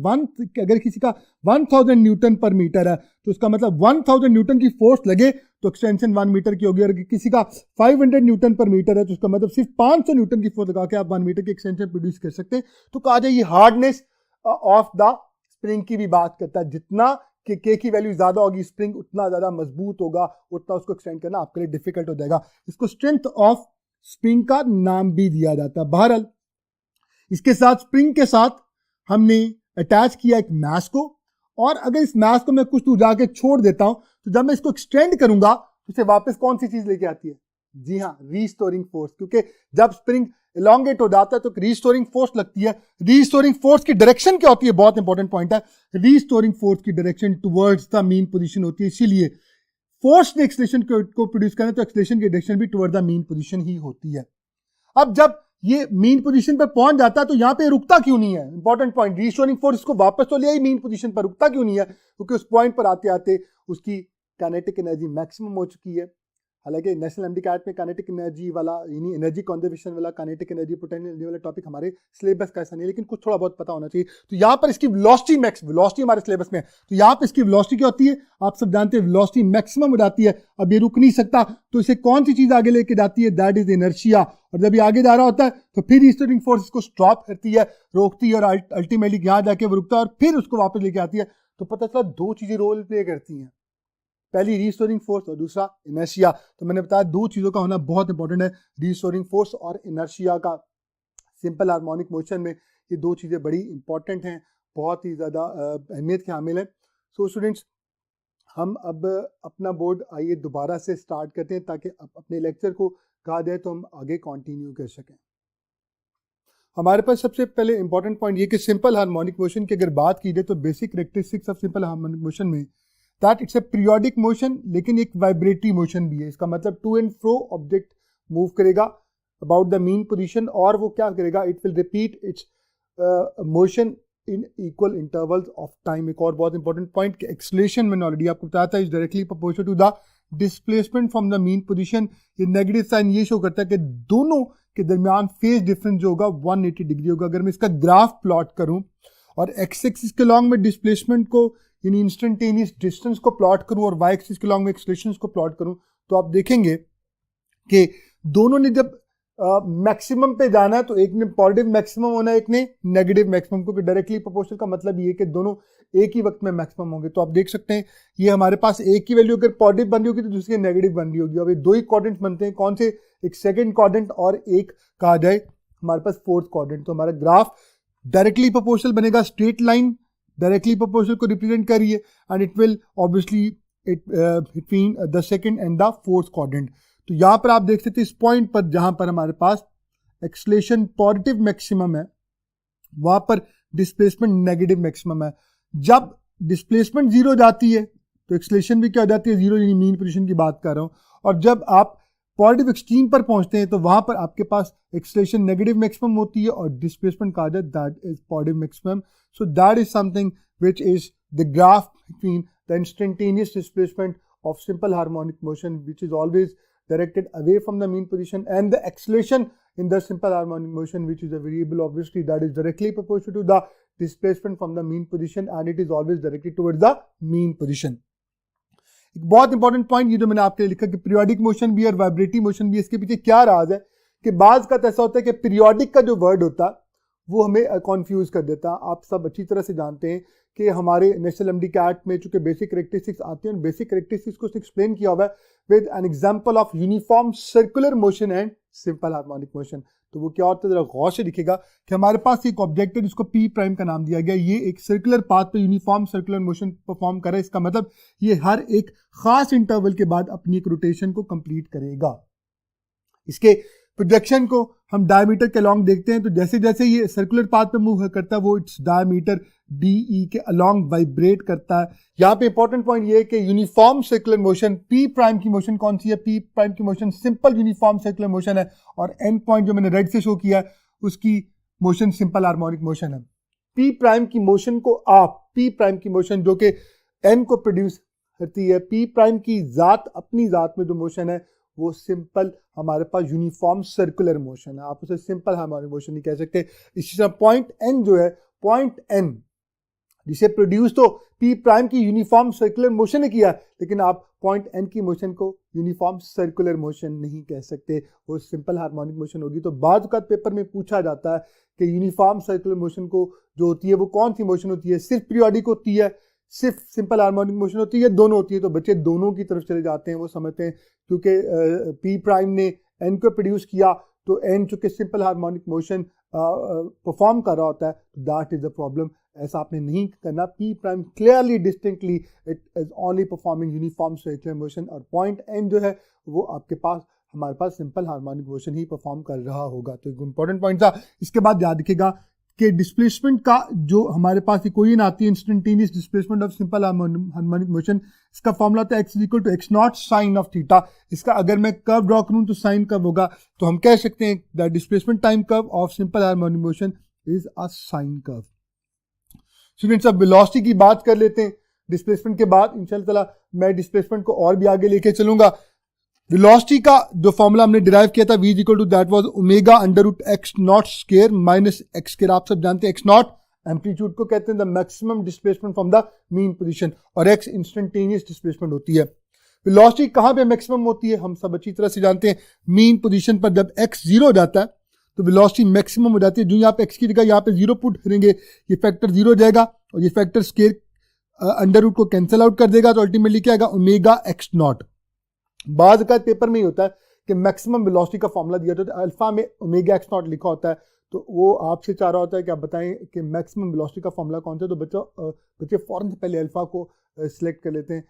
अगर किसी का 1000 न्यूटन पर मीटर है तो उसका मतलब 1000 न्यूटन की फोर्स लगे तो एक्सटेंशन 1 मीटर की होगी। और किसी का 500 न्यूटन पर मीटर है तो उसका मतलब सिर्फ 500 न्यूटन की फोर्स लगा के आप 1 मीटर की एक्सटेंशन प्रोड्यूस कर सकते हैं। तो कहा जाए ये हार्डनेस ऑफ द स्प्रिंग की भी बात करता है। जितना के की वैल्यू ज्यादा होगी, स्प्रिंग उतना ज्यादा मजबूत होगा, उतना उसको एक्सटेंड करना आपके लिए डिफिकल्ट हो जाएगा। इसको स्ट्रेंथ ऑफ स्प्रिंग का नाम भी दिया जाता है। बहरहाल इसके साथ स्प्रिंग के साथ हमने अटैच किया एक मैस को, और अगर इस मैस को मैं कुछ दूर जाके छोड़ देता हूं तो जब मैं इसको एक्सटेंड करूंगा तो इसे वापस कौन सी चीज लेके आती है, जी हाँ, रीस्टोरिंग फोर्स। क्योंकि जब स्प्रिंग एलोंगेट हो जाता है तो रीस्टोरिंग फोर्स लगती है। रीस्टोरिंग फोर्स की डायरेक्शन क्या होती है, बहुत इंपॉर्टेंट पॉइंट है। रीस्टोरिंग फोर्स की direction towards the mean position होती है। इसीलिए फोर्स ने एक्सेलरेशन को प्रोड्यूस करना तो एक्सेलरेशन की डायरेक्शन भी टुवर्ड द मीन पोजीशन ही होती है। अब जब ये मीन पोजीशन पर पहुंच जाता है तो यहां पे रुकता क्यों नहीं है, इंपॉर्टेंट पॉइंट। रीस्टोरिंग फोर्स इसको वापस तो ले आई मीन पोजीशन पर, रुकता क्यों नहीं है, क्योंकि उस पॉइंट पर आते आते उसकी काइनेटिक एनर्जी मैक्सिमम हो चुकी है। हालांकि नेशनल एमडी कैट में काइनेटिक एनर्जी वाला यानी एनर्जी कंजर्वेशन वाला, काइनेटिक एनर्जी, पोटेंशियल एनर्जी वाला टॉपिक हमारे सिलेबस का ऐसा नहीं है, लेकिन कुछ थोड़ा बहुत पता होना चाहिए। तो यहाँ पर इसकी वेलोसिटी हमारे सिलेबस में है, तो यहाँ पर इसकी वेलोसिटी क्या होती है, आप सब जानते हैं वेलोसिटी मैक्सिमम हो जाती है। अब ये रुक नहीं सकता, तो इसे कौन सी चीज आगे लेके जाती है, दैट इज इनर्शिया। और जब ये आगे जा रहा होता है तो फिर रिस्टोरिंग फोर्स इसको स्टॉप करती है, रोकती है, और अल्टीमेटली यहाँ जाके वो रुकता है और फिर उसको वापस लेके आती है। तो पता चला दो चीजें रोल प्ले करती हैं, पहली रिस्टोरिंग फोर्स और दूसरा इनर्शिया। तो मैंने बताया दो चीजों का होना बहुत इंपॉर्टेंट है, रिस्टोरिंग फोर्स और इनर्शिया का। सिंपल हार्मोनिक मोशन में ये दो चीजें बड़ी इंपॉर्टेंट हैं, बहुत ही ज्यादा अहमियत के हामिल हैं। सो स्टूडेंट्स, हम अब अपना बोर्ड आइए दोबारा से स्टार्ट करते हैं, ताकि अपने लेक्चर को कहा जाए तो हम आगे कंटिन्यू कर सकें। हमारे पास सबसे पहले इंपॉर्टेंट पॉइंट ये कि सिंपल हार्मोनिक मोशन की अगर बात की जाए तो basic characteristics of simple harmonic motion में that it's a periodic motion, लेकिन एक वाइब्रेटरी मोशन भी है। इसका मतलब to and fro object move करेगा अबाउट द मीन पोजीशन, और वो क्या करेगा, it will repeat its motion in equal intervals of time. एक और बहुत इंपॉर्टेंट पॉइंट कि एक्सेलरेशन मैंने ऑलरेडी आपको बताया था, is directly proportional to the displacement from the mean position. ये नेगेटिव साइन ये शो करता है कि दोनों के दरमियान फेज डिफरेंस जो होगा 180 डिग्री होगा। अगर मैं इसका ग्राफ प्लॉट करूं और एक्स एक्सिस के लॉन्ग में डिस्प्लेसमेंट को यानी इंस्टेंटेनियस डिस्टेंस को प्लॉट करूं और वाई एक्सिस के लॉन्ग में एक्सेलरेशन को प्लॉट करूं, तो आप देखेंगे कि दोनों ने जब मैक्सिमम पे जाना है तो एक ने पॉजिटिव मैक्सिमम होना है, एक ने नेगेटिव मैक्सिमम, क्योंकि डायरेक्टली प्रोपोर्शनल का मतलब ये है कि दोनों एक ही वक्त में मैक्सिमम होंगे। तो आप देख सकते हैं ये हमारे पास एक की वैल्यू अगर पॉजिटिव बन रही होगी तो दूसरी नेगेटिव बन रही होगी। अब ये दो ही क्वाड्रेंट्स बनते हैं, कौन से, एक सेकंड क्वाड्रेंट और एक कहा जाए हमारे पास फोर्थ क्वाड्रेंट। तो हमारा ग्राफ डायरेक्टली प्रोपोर्शनल बनेगा, स्ट्रेट लाइन डायरेक्टली प्रोपोर्शनल को रिप्रेजेंट कर रही है, and it will obviously it between the second and the fourth quadrant. तो यहां पर आप देख सकते हैं इस पॉइंट पर जहां पर हमारे पास एक्सेलरेशन पॉजिटिव मैक्सिमम है, वहां पर डिस्प्लेसमेंट नेगेटिव मैक्सिमम है। जब डिस्प्लेसमेंट जीरो जाती है तो एक्सेलरेशन भी क्या हो जाती है, जीरो, यानी मीन पोजीशन की बात कर रहा हूं। और जब आप पॉजिटिव एक्सट्रीम पर पहुंचते हैं तो वहां पर आपके पास एक्सेलरेशन नेगेटिव मैक्सिमम होती है और डिस्प्लेसमेंट कहा जाए that is positive maximum. So that is something which is the graph between the instantaneous displacement of simple harmonic motion which is always directed away from the mean position, and the acceleration in the simple harmonic motion, which is a variable obviously that is directly proportional to the displacement from the mean position, and it is always directed towards the mean position. एक बहुत important point ये जो मैंने आपके लिए लिखा कि periodic motion भी और वाइब्रेटरी मोशन भी, इसके पीछे क्या राज है कि बाज का ऐसा होता है कि पीरियोडिक का जो वर्ड होता है वो हमें कंफ्यूज कर देता है। आप सब अच्छी तरह से जानते हैं कि हमारे नेशनल एमडी कैट में चूंकि बेसिक कैरेक्टरिस्टिक्स आती हैं, बेसिक कैरेक्टरिस्टिक्स को एक्सप्लेन किया हुआ है with an example of uniform circular motion and simple harmonic motion. तो वो क्या होता है, जरा गौर से दिखेगा कि हमारे पास एक ऑब्जेक्ट है जिसको पी प्राइम का नाम दिया गया, ये एक सर्कुलर पाथ पे यूनिफॉर्म सर्कुलर मोशन परफॉर्म कर रहा है। इसका मतलब ये हर एक खास इंटरवल के बाद अपनी एक रोटेशन को कंप्लीट करेगा। इसके प्रोजेक्शन को हम डायमीटर के अलॉन्ग देखते हैं, तो जैसे जैसे ये सर्कुलर पाथ पे मूव करता है वो इट्स डायमीटर DE के अलॉन्ग वाइब्रेट करता है। यहाँ पे इंपॉर्टेंट पॉइंट ये है कि uniform circular motion P prime की मोशन कौन सी है, पी प्राइम की motion simple uniform circular motion है, और एंड पॉइंट जो मैंने रेड से शो किया है उसकी मोशन सिंपल हार्मोनिक मोशन है। पी प्राइम की मोशन को आप पी प्राइम की मोशन जो कि एन को प्रोड्यूस करती है, पी प्राइम की जात अपनी जात में जो मोशन है वो सिंपल हमारे पास यूनिफॉर्म सर्कुलर मोशन है, आप उसे सिंपल हार्मोनिक मोशन नहीं कह सकते। इसी तरह पॉइंट एन जो है, पॉइंट एन जिसे प्रोड्यूस तो पी प्राइम की यूनिफॉर्म सर्कुलर मोशन ने किया, लेकिन आप पॉइंट एन की मोशन को यूनिफॉर्म सर्कुलर मोशन नहीं कह सकते, वो सिंपल हार्मोनिक मोशन होगी। तो बाद का पेपर में पूछा जाता है कि यूनिफॉर्म सर्कुलर मोशन को जो होती है वो कौन सी मोशन होती है, सिर्फ पीरियोडिक होती है, सिर्फ सिंपल हार्मोनिक मोशन होती है, दोनों होती है। तो बच्चे दोनों की तरफ चले जाते हैं, वो समझते हैं क्योंकि पी प्राइम ने एन को प्रोड्यूस किया तो एन चूंकि सिंपल हार्मोनिक मोशन परफॉर्म कर रहा होता है, तो दैट इज द प्रॉब्लम। ऐसा आपने नहीं करना। P prime clearly distinctly it is only performing uniform circular motion, और पॉइंट एन जो है वो आपके पास हमारे पास सिंपल हार्मोनिक मोशन ही परफॉर्म कर रहा होगा। तो एक इंपॉर्टेंट पॉइंट था। इसके बाद याद रखिएगा कि डिस्प्लेसमेंट का जो हमारे पास इक्वेशन आती है, instantaneous displacement of simple harmonic motion, इसका फॉर्मूला होता है x equal to x naught sine of theta. इसका अगर मैं कर्व ड्रॉ करूं तो साइन कर्व होगा, तो हम कह सकते हैं the displacement time curve of simple harmonic motion is a sine curve. Students, अब वेलोसिटी की बात कर लेते हैं। डिस्प्लेसमेंट के बाद इंशाल्लाह ताला मैं डिस्प्लेसमेंट को और भी आगे लेके चलूंगा। वेलोसिटी का जो फॉर्मूला हमने डिराइव किया था v is equal to that was omega under root X naught square minus X square. आप सब जानते हैं एक्स नॉट एम्पलीट्यूड को कहते हैं the maximum displacement from the mean position और एक्स इंस्टेंटेनियस डिस्प्लेसमेंट होती है। वेलोसिटी कहां पे मैक्सिमम होती है हम सब अच्छी तरह से जानते हैं, मीन पोजीशन पर जब x 0 हो जाता है तो वेलोसिटी मैक्सिमम हो जाती है। जो यहाँ पे x की जगह यहाँ पे 0 पुट करेंगे ये फैक्टर 0 हो जाएगा और ये फैक्टर स्क्वायर अंडर रूट को कैंसिल आउट कर देगा तो अल्टीमेटली क्या आएगा ओमेगा एक्स नॉट। बाज़ का पेपर में ही होता है कि मैक्सिमम वेलोसिटी का फॉर्मूला दिया होता है, अल्फा में ओमेगा एक्स नॉट लिखा होता है, तो वो आपसे चाह रहा होता है कि आप बताएं कि मैक्सिमम वेलोसिटी का फॉर्मूला कौन सा है। तो बच्चे फौरन से पहले अल्फा को सिलेक्ट कर लेते हैं।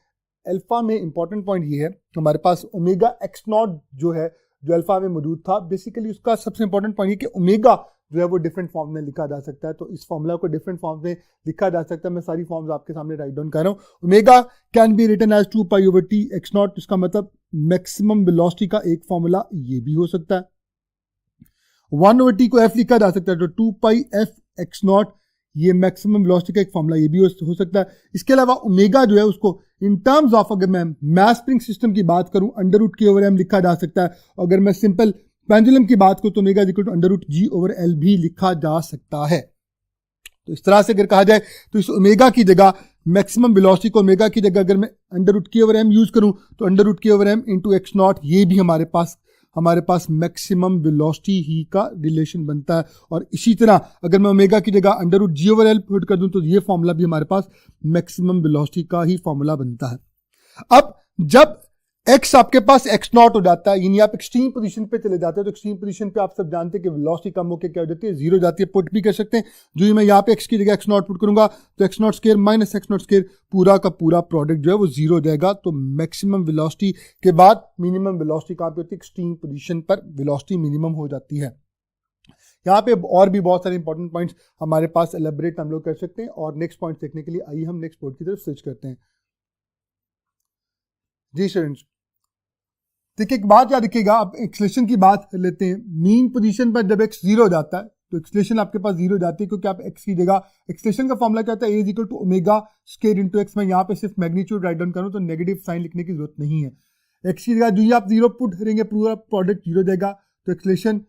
अल्फा में इंपॉर्टेंट पॉइंट ये है कि हमारे पास ओमेगा एक्स नॉट जो है जो अल्फा में मौजूद था, बेसिकली उसका सबसे इंपॉर्टेंट पॉइंट ये कि ओमेगा जो है वो डिफरेंट फॉर्म में लिखा जा सकता है। तो इस फॉर्मूला को डिफरेंट फॉर्म में लिखा जा सकता है। मैं सारी फॉर्म्स आपके सामने राइट डाउन कर रहा हूँ। Omega can be written as 2 pi over T X naught, इसका मतलब मैक्सिमम वेलोसिटी का एक फॉर्मूला ये भी हो सकता है। 1 ओवर टी को एफ लिखा जा सकता है तो 2 पाई एफ एक्स नॉट ये मैक्सिमम वेलोसिटी का एक फॉर्मूला ये भी हो सकता है। इसके अलावा ओमेगा जो है उसको इन टर्म्स ऑफ अगर मैं मास स्प्रिंग सिस्टम की बात करूं under root K over M लिखा जा सकता है। अगर मैं सिंपल पेंडुलम की बात करूं तो omega equal to under root G over L भी लिखा जा सकता है। तो इस तरह से अगर कहा जाए तो इस ओमेगा की जगह मैक्सिमम वेलोसिटी को ओमेगा की जगह अगर मैं under root K over M use करूं तो under root K over M into X naught ये भी हमारे पास मैक्सिमम वेलोसिटी ही का रिलेशन बनता है। और इसी तरह अगर मैं ओमेगा की जगह under root G over L put कर दूं तो ये फॉर्मूला भी हमारे पास मैक्सिमम वेलोसिटी का ही फॉर्मूला बनता है। अब जब x आपके पास x नॉट हो जाता है यानी आप एक्सट्रीम पोजीशन पे चले जाते हैं तो एक्सट्रीम पोजीशन पे आप सब जानते हैं कि वेलोसिटी कम होकर क्या हो जाती है 0 हो जाती है। पुट भी कर सकते हैं, जो ही मैं यहाँ पे x की जगह x नॉट पुट करूंगा तो x not square minus x not square पूरा का पूरा प्रोडक्ट जो है वो 0 हो जाएगा। तो मैक्सिमम वेलोसिटी के बाद मिनिमम वेलोसिटी कहाँ पे होती है, एक्सट्रीम पोजीशन पर वेलोसिटी मिनिमम हो जाती है। यहाँ पे और भी बहुत सारे इंपॉर्टेंट पॉइंट्स हमारे पास एलेबरेट हम लोग कर सकते हैं और नेक्स्ट पॉइंट देखने के लिए आइए हम नेक्स्ट पॉइंट की तरफ स्विच करते हैं। जी स्टूडेंट्स देखिए एक बात याद रखिएगा, आप एक्सलेशन की बात कर लेते हैं। मीन पोजीशन पर जब x 0 हो जाता है तो एक्सलेशन आपके पास 0 हो जाती है क्योंकि आप x की जगह एक्सलेशन का फॉर्मूला क्या होता है a is equal to omega square into x। मैं यहाँ पे सिर्फ मैग्नीट्यूड राइट डाउन करूँ तो नेगेटिव साइन लिखने की जरूरत नहीं है। x की जगह जो ही आप 0 पुट करेंगे पूरा प्रोडक्ट 0 जाएगा। तो एक्सलेशन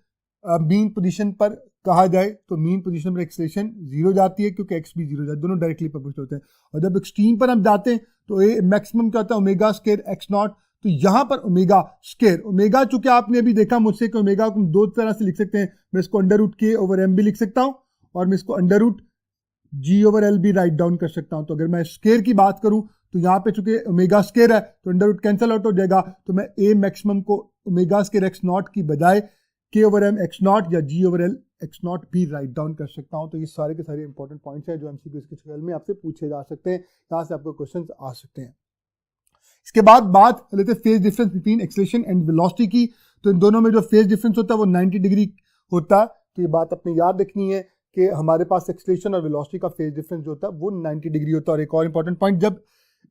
मीन पोजीशन पर कहा जाए तो मीन पोजीशन पर एक्सलेशन 0 जाती है क्योंकि x भी 0 जाता है, दोनों डायरेक्टली प्रपोर्शनल होते हैं। और जब एक्सट्रीम पर हम जाते हैं तो ए मैक्सिमम क्या होता है ओमेगा स्क्वायर एक्स नॉट। तो यहां पर ओमेगा स्क्वायर ओमेगा चूंकि आपने अभी देखा मुझसे कि ओमेगा को हम दो तरह से लिख सकते हैं, मैं इसको under root K over M भी लिख सकता हूं और मैं इसको under root G over L भी राइट डाउन कर सकता हूं। तो अगर मैं स्क्वायर की बात करूं तो यहाँ पे चूंकि ओमेगा स्क्वायर है तो अंडर रूट कैंसिल आउट हो जाएगा। तो मैं ए मैक्सिमम को ओमेगा स्क्वायर एक्स नॉट की बजाय के ओवर एम एक्स नॉट या जी ओवर एल एक्स नॉट भी राइट डाउन कर सकता हूं। तो ये सारे के सारे इंपॉर्टेंट पॉइंट्स हैं जो एमसीक्यू के शक्ल में आपसे पूछे जा सकते हैं, यहाँ से आपको क्वेश्चन आ सकते हैं। इसके बाद बात लेते हैं phase difference between acceleration and velocity की। तो इन दोनों में जो फेज डिफरेंस होता है वो 90 डिग्री होता है। तो ये बात अपने याद रखनी है कि हमारे पास एक्सेलरेशन और वेलोसिटी का फेज डिफरेंस जो होता है वो 90 डिग्री होता है। और एक और इंपॉर्टेंट पॉइंट, जब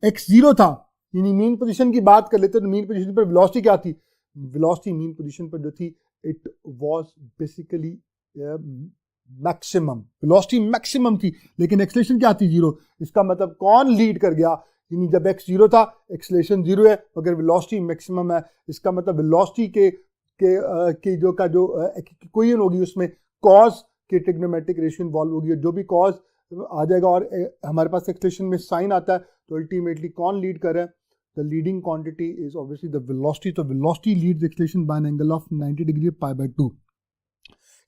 x 0 था यानी मीन पोजीशन की बात कर लेते हैं तो मीन पोजीशन पर वेलोसिटी क्या थी, वेलोसिटी मीन पोजीशन पर जो थी it was basically maximum, velocity maximum थी, लेकिन एक्सेलरेशन क्या थी 0। इसका मतलब कौन लीड कर गया, यानी जब x 0 था एक्सेलरेशन 0 है अगर वेलोसिटी मैक्सिमम है, इसका मतलब वेलोसिटी के जो इक्वेशन होगी उसमें कॉस के ट्रिग्नोमेट्रिक रेशियो इन्वॉल्व होगी। जो भी कॉस आ जाएगा और हमारे पास एक्सेलरेशन में साइन आता है तो अल्टीमेटली कौन लीड कर रहा है, the leading quantity is obviously the velocity. तो velocity leads acceleration by an angle of 90 degree π/2।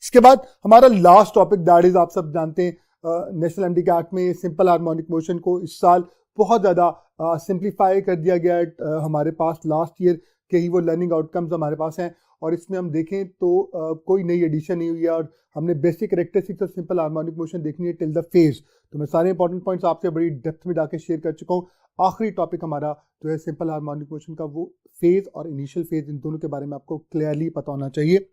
इसके बाद हमारा लास्ट टॉपिक दैट इज, आप सब जानते हैं नेशनल एमडी के एक्ट में सिंपल हार्मोनिक मोशन को इस साल बहुत ज़्यादा सिंप्लीफाई कर दिया गया है। हमारे पास लास्ट ईयर के ही वो लर्निंग आउटकम्स हमारे पास हैं और इसमें हम देखें तो कोई नई एडिशन नहीं हुई है और हमने basic characteristics of simple harmonic motion देखनी है टिल द फेज। तो मैं सारे इंपॉर्टेंट पॉइंट्स आपसे बड़ी डेप्थ में जाके शेयर कर चुका हूँ। आखिरी टॉपिक हमारा जो है सिंपल हार्मोनिक मोशन का, वो फेज और इनिशियल फेज, इन दोनों के बारे में आपको क्लियरली पता होना चाहिए।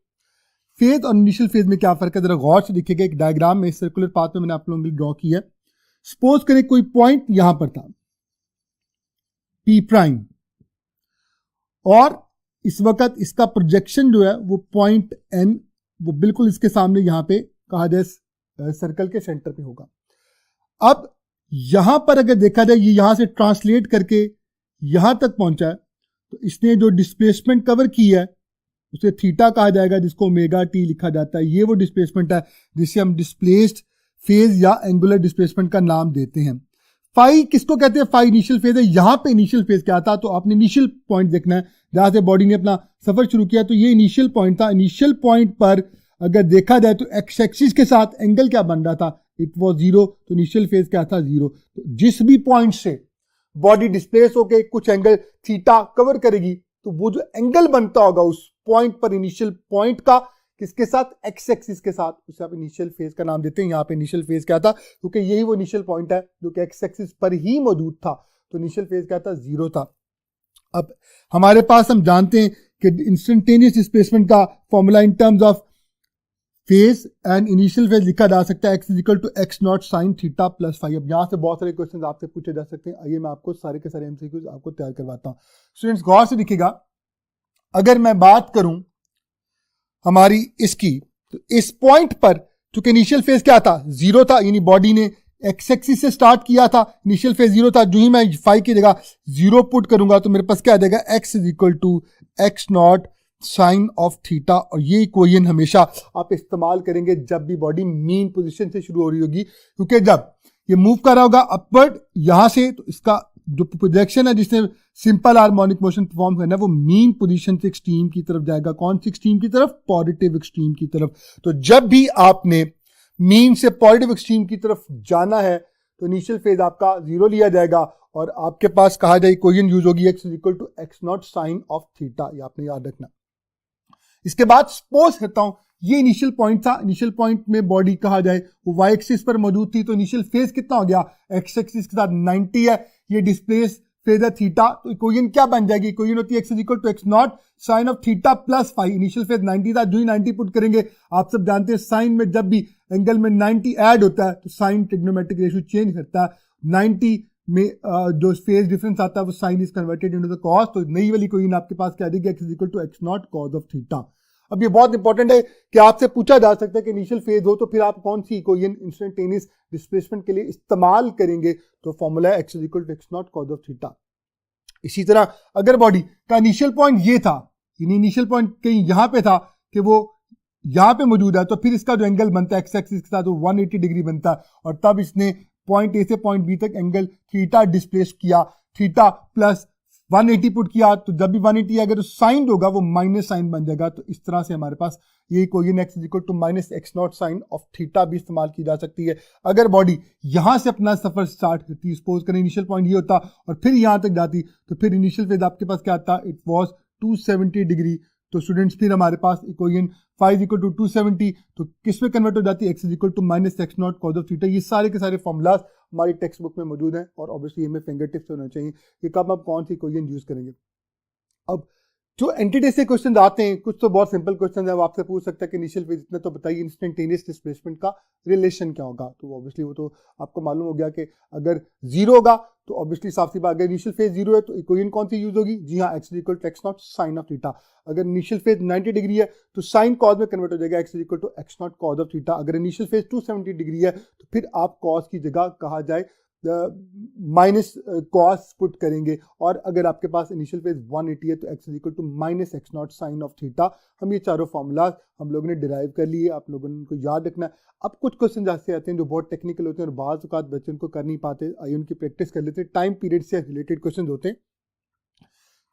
फेज और इनिशियल फेज में क्या फर्क है, जरा गौर से देखिएगा। एक डायग्राम में सर्कुलर पाथ में मैंने आप लोगों के लिए ड्रॉ किया है। सपोज करें कोई पॉइंट यहां पर था P प्राइम और इस वक्त इसका प्रोजेक्शन जो है वो पॉइंट N वो बिल्कुल इसके सामने यहां पे कहा जाए सर्कल के सेंटर पे होगा। अब यहां पर अगर देखा जाए ये यहां से ट्रांसलेट करके यहां तक पहुंचा है तो इसने जो डिस्प्लेसमेंट कवर की है उसे थीटा कहा जाएगा, जिसको ओमेगा टी लिखा जाता है। ये वो डिस्प्लेसमेंट है जिसे हम डिस्प्लेस्ड फेज या एंगुलर डिस्प्लेसमेंट का नाम देते हैं। फाई किसको कहते हैं? फाई इनिशियल फेज है। यहाँ पे इनिशियल फेज क्या था, तो आपने इनिशियल पॉइंट देखना है जहां से बॉडी ने अपना सफर शुरू किया, तो ये इनिशियल पॉइंट था। इनिशियल पॉइंट पर अगर देखा जाए तो एक्स एक्सिस के साथ एंगल क्या बन रहा था, इट वॉज जीरो। तो इनिशियल फेज क्या था, जीरो। तो जिस भी पॉइंट से बॉडी डिस्प्लेस होकर कुछ एंगल थीटा कवर करेगी, तो वो जो एंगल बनता होगा उस पॉइंट पर, इनिशियल पॉइंट का, किसके साथ, एक्स एक्सिस के साथ, उसे आप इनिशियल फेज का नाम देते हैं। यहाँ पे इनिशियल फेज क्या था, क्योंकि यही वो इनिशियल पॉइंट है जो कि एक्स एक्सिस पर ही मौजूद था, तो इनिशियल फेज क्या था, जीरो था। अब हमारे पास हम जानते हैं कि इंस्टेंटेनियस डिस्प्लेसमेंट का formula in terms of phase and initial phase लिखा जा सकता है, x is equal to x naught sine theta plus phi. अब यहाँ से बहुत सारे क्वेश्चन आपसे पूछे जा सकते हैं। आइए मैं आपको सारे के सारे एमसीक्यूज आपको तैयार करवाता हूँ। स्टूडेंट्स गौर से देखिएगा, अगर मैं बात करूं हमारी इसकी, तो इस पॉइंट पर चूंकि इनिशियल फेज क्या था, जीरो था, यानी बॉडी ने एक्स एक्सिस से स्टार्ट किया था, इनिशियल फेज जीरो था। जो ही मैं फाई की जगह जीरो पुट करूंगा तो मेरे पास क्या आ जाएगा, x is equal to x naught sine of theta. और ये इक्वेशन हमेशा आप इस्तेमाल करेंगे जब भी बॉडी मीन पोजीशन से शुरू हो रही होगी, क्योंकि जब ये मूव कर रहा होगा अपवर्ड यहां से, तो इसका जो प्रोजेक्शन है जिसने सिंपल हार्मोनिक मोशन परफॉर्म करना है, वो मीन पोजीशन से एक्सट्रीम की तरफ जाएगा। कौन सी एक्सट्रीम की तरफ, पॉजिटिव एक्सट्रीम की तरफ। तो जब भी आपने मीन से पॉजिटिव एक्सट्रीम की तरफ जाना है तो इनिशियल फेज आपका जीरो लिया जाएगा और आपके पास कहा जाए इक्वेशन यूज होगी, X is equal to x naught sine of theta. ये आपने याद रखना। इसके बाद सपोज करता हूं ये इनिशियल पॉइंट था, इनिशियल पॉइंट में बॉडी कहा जाए वो वाई एक्सिस पर मौजूद थी, तो इनिशियल फेज कितना हो गया, एक्स एक्सिस के साथ 90 है, ये डिस्प्लेस फेज है थीटा। तो इक्वेशन क्या बन जाएगी, इक्वेशन होती है x is equal to x naught sine of theta plus phi. Initial phase 90 था, जो ही 90 पुट करेंगे, आप सब जानते हैं साइन में जब भी एंगल में 90 ऐड होता है तो साइन ट्रिग्नोमेट्रिक रेशियो चेंज करता है। 90 में जो फेज डिफरेंस आता है वो sine is converted into the cos. तो नई वाली इक्वेशन आपके पास क्या आ जाएगी, X is equal to x naught cos of theta. अब ये बहुत इंपॉर्टेंट है कि आपसे पूछा जा सकता है कि इनिशियल फेज हो तो फिर आप कौन सी इक्वेशन इंस्टेंटेनियस डिस्प्लेसमेंट के लिए इस्तेमाल करेंगे, तो फॉर्मूला है x is equal to x naught cos of theta. इसी तरह अगर बॉडी का इनिशियल पॉइंट ये था, यानी इनिशियल पॉइंट कहीं यहां पे था कि वो यहां पे मौजूद है, तो फिर इसका जो एंगल बनता है एक्स एक्सिस के साथ वो 180 डिग्री बनता है, और तब इसने पॉइंट ए से पॉइंट बी तक एंगल थीटा डिस्प्लेस किया, थीटा प्लस 180 पुट किया, तो जब भी 180 अगर साइन होगा वो माइनस साइन बन जाएगा। तो इस तरह से हमारे पास ये equation x is equal to minus x naught sine of theta भी इस्तेमाल की जा सकती है। अगर बॉडी यहां से अपना सफर स्टार्ट करती, सपोज करें इनिशियल पॉइंट ये होता और फिर यहां तक जाती, तो फिर इनिशियल फेज आपके पास क्या आता, इट वाज 270 डिग्री। तो स्टूडेंट्स फिर हमारे पास equation phi is equal to 270, तो किस में कन्वर्ट हो जाती है, x is equal to minus x naught cos of theta. ये सारे के सारे फॉर्मूलाज हमारी टेक्स्ट बुक में मौजूद हैं और ऑब्वियसली हमें फिंगर टिप्स होना चाहिए कि कब आप कौन सी इक्वेशन यूज करेंगे। अब जो एंटिटी से क्वेश्चन आते हैं, कुछ तो बहुत सिंपल क्वेश्चन है, वो आपसे पूछ सकता है कि इनिशियल फेज इतना तो बताइए इंस्टेंटेनियस डिस्प्लेसमेंट का रिलेशन क्या होगा। तो ऑब्वियसली वो तो आपको मालूम हो गया कि अगर जीरो होगा तो ऑब्वियसली साफ सी बात, अगर इनिशियल फेज जीरो है तो इक्वेशन कौन सी यूज होगी, जी हाँ, x is equal to x naught sine of theta. अगर इनिशियल फेज 90 डिग्री है तो साइन कॉस में कन्वर्ट हो जाएगा, x is equal to x naught cos of theta. अगर इनिशियल फेज 270 डिग्री है तो फिर आप कॉस की जगह कहा जाए माइनस कॉस पुट करेंगे, और अगर आपके पास इनिशियल फेज 180 है तो x is equal to minus x naught sine of theta. हम ये चारों फॉर्मूलाज हम लोगों ने डिराइव कर लिए, आप लोगों ने उनको याद रखना है। अब कुछ क्वेश्चन ऐसे आते हैं जो बहुत टेक्निकल होते हैं और बाज़ औक़ात बच्चे उनको कर नहीं पाते, आइए उनकी प्रैक्टिस कर लेते हैं। टाइम पीरियड से रिलेटेड क्वेश्चन होते हैं।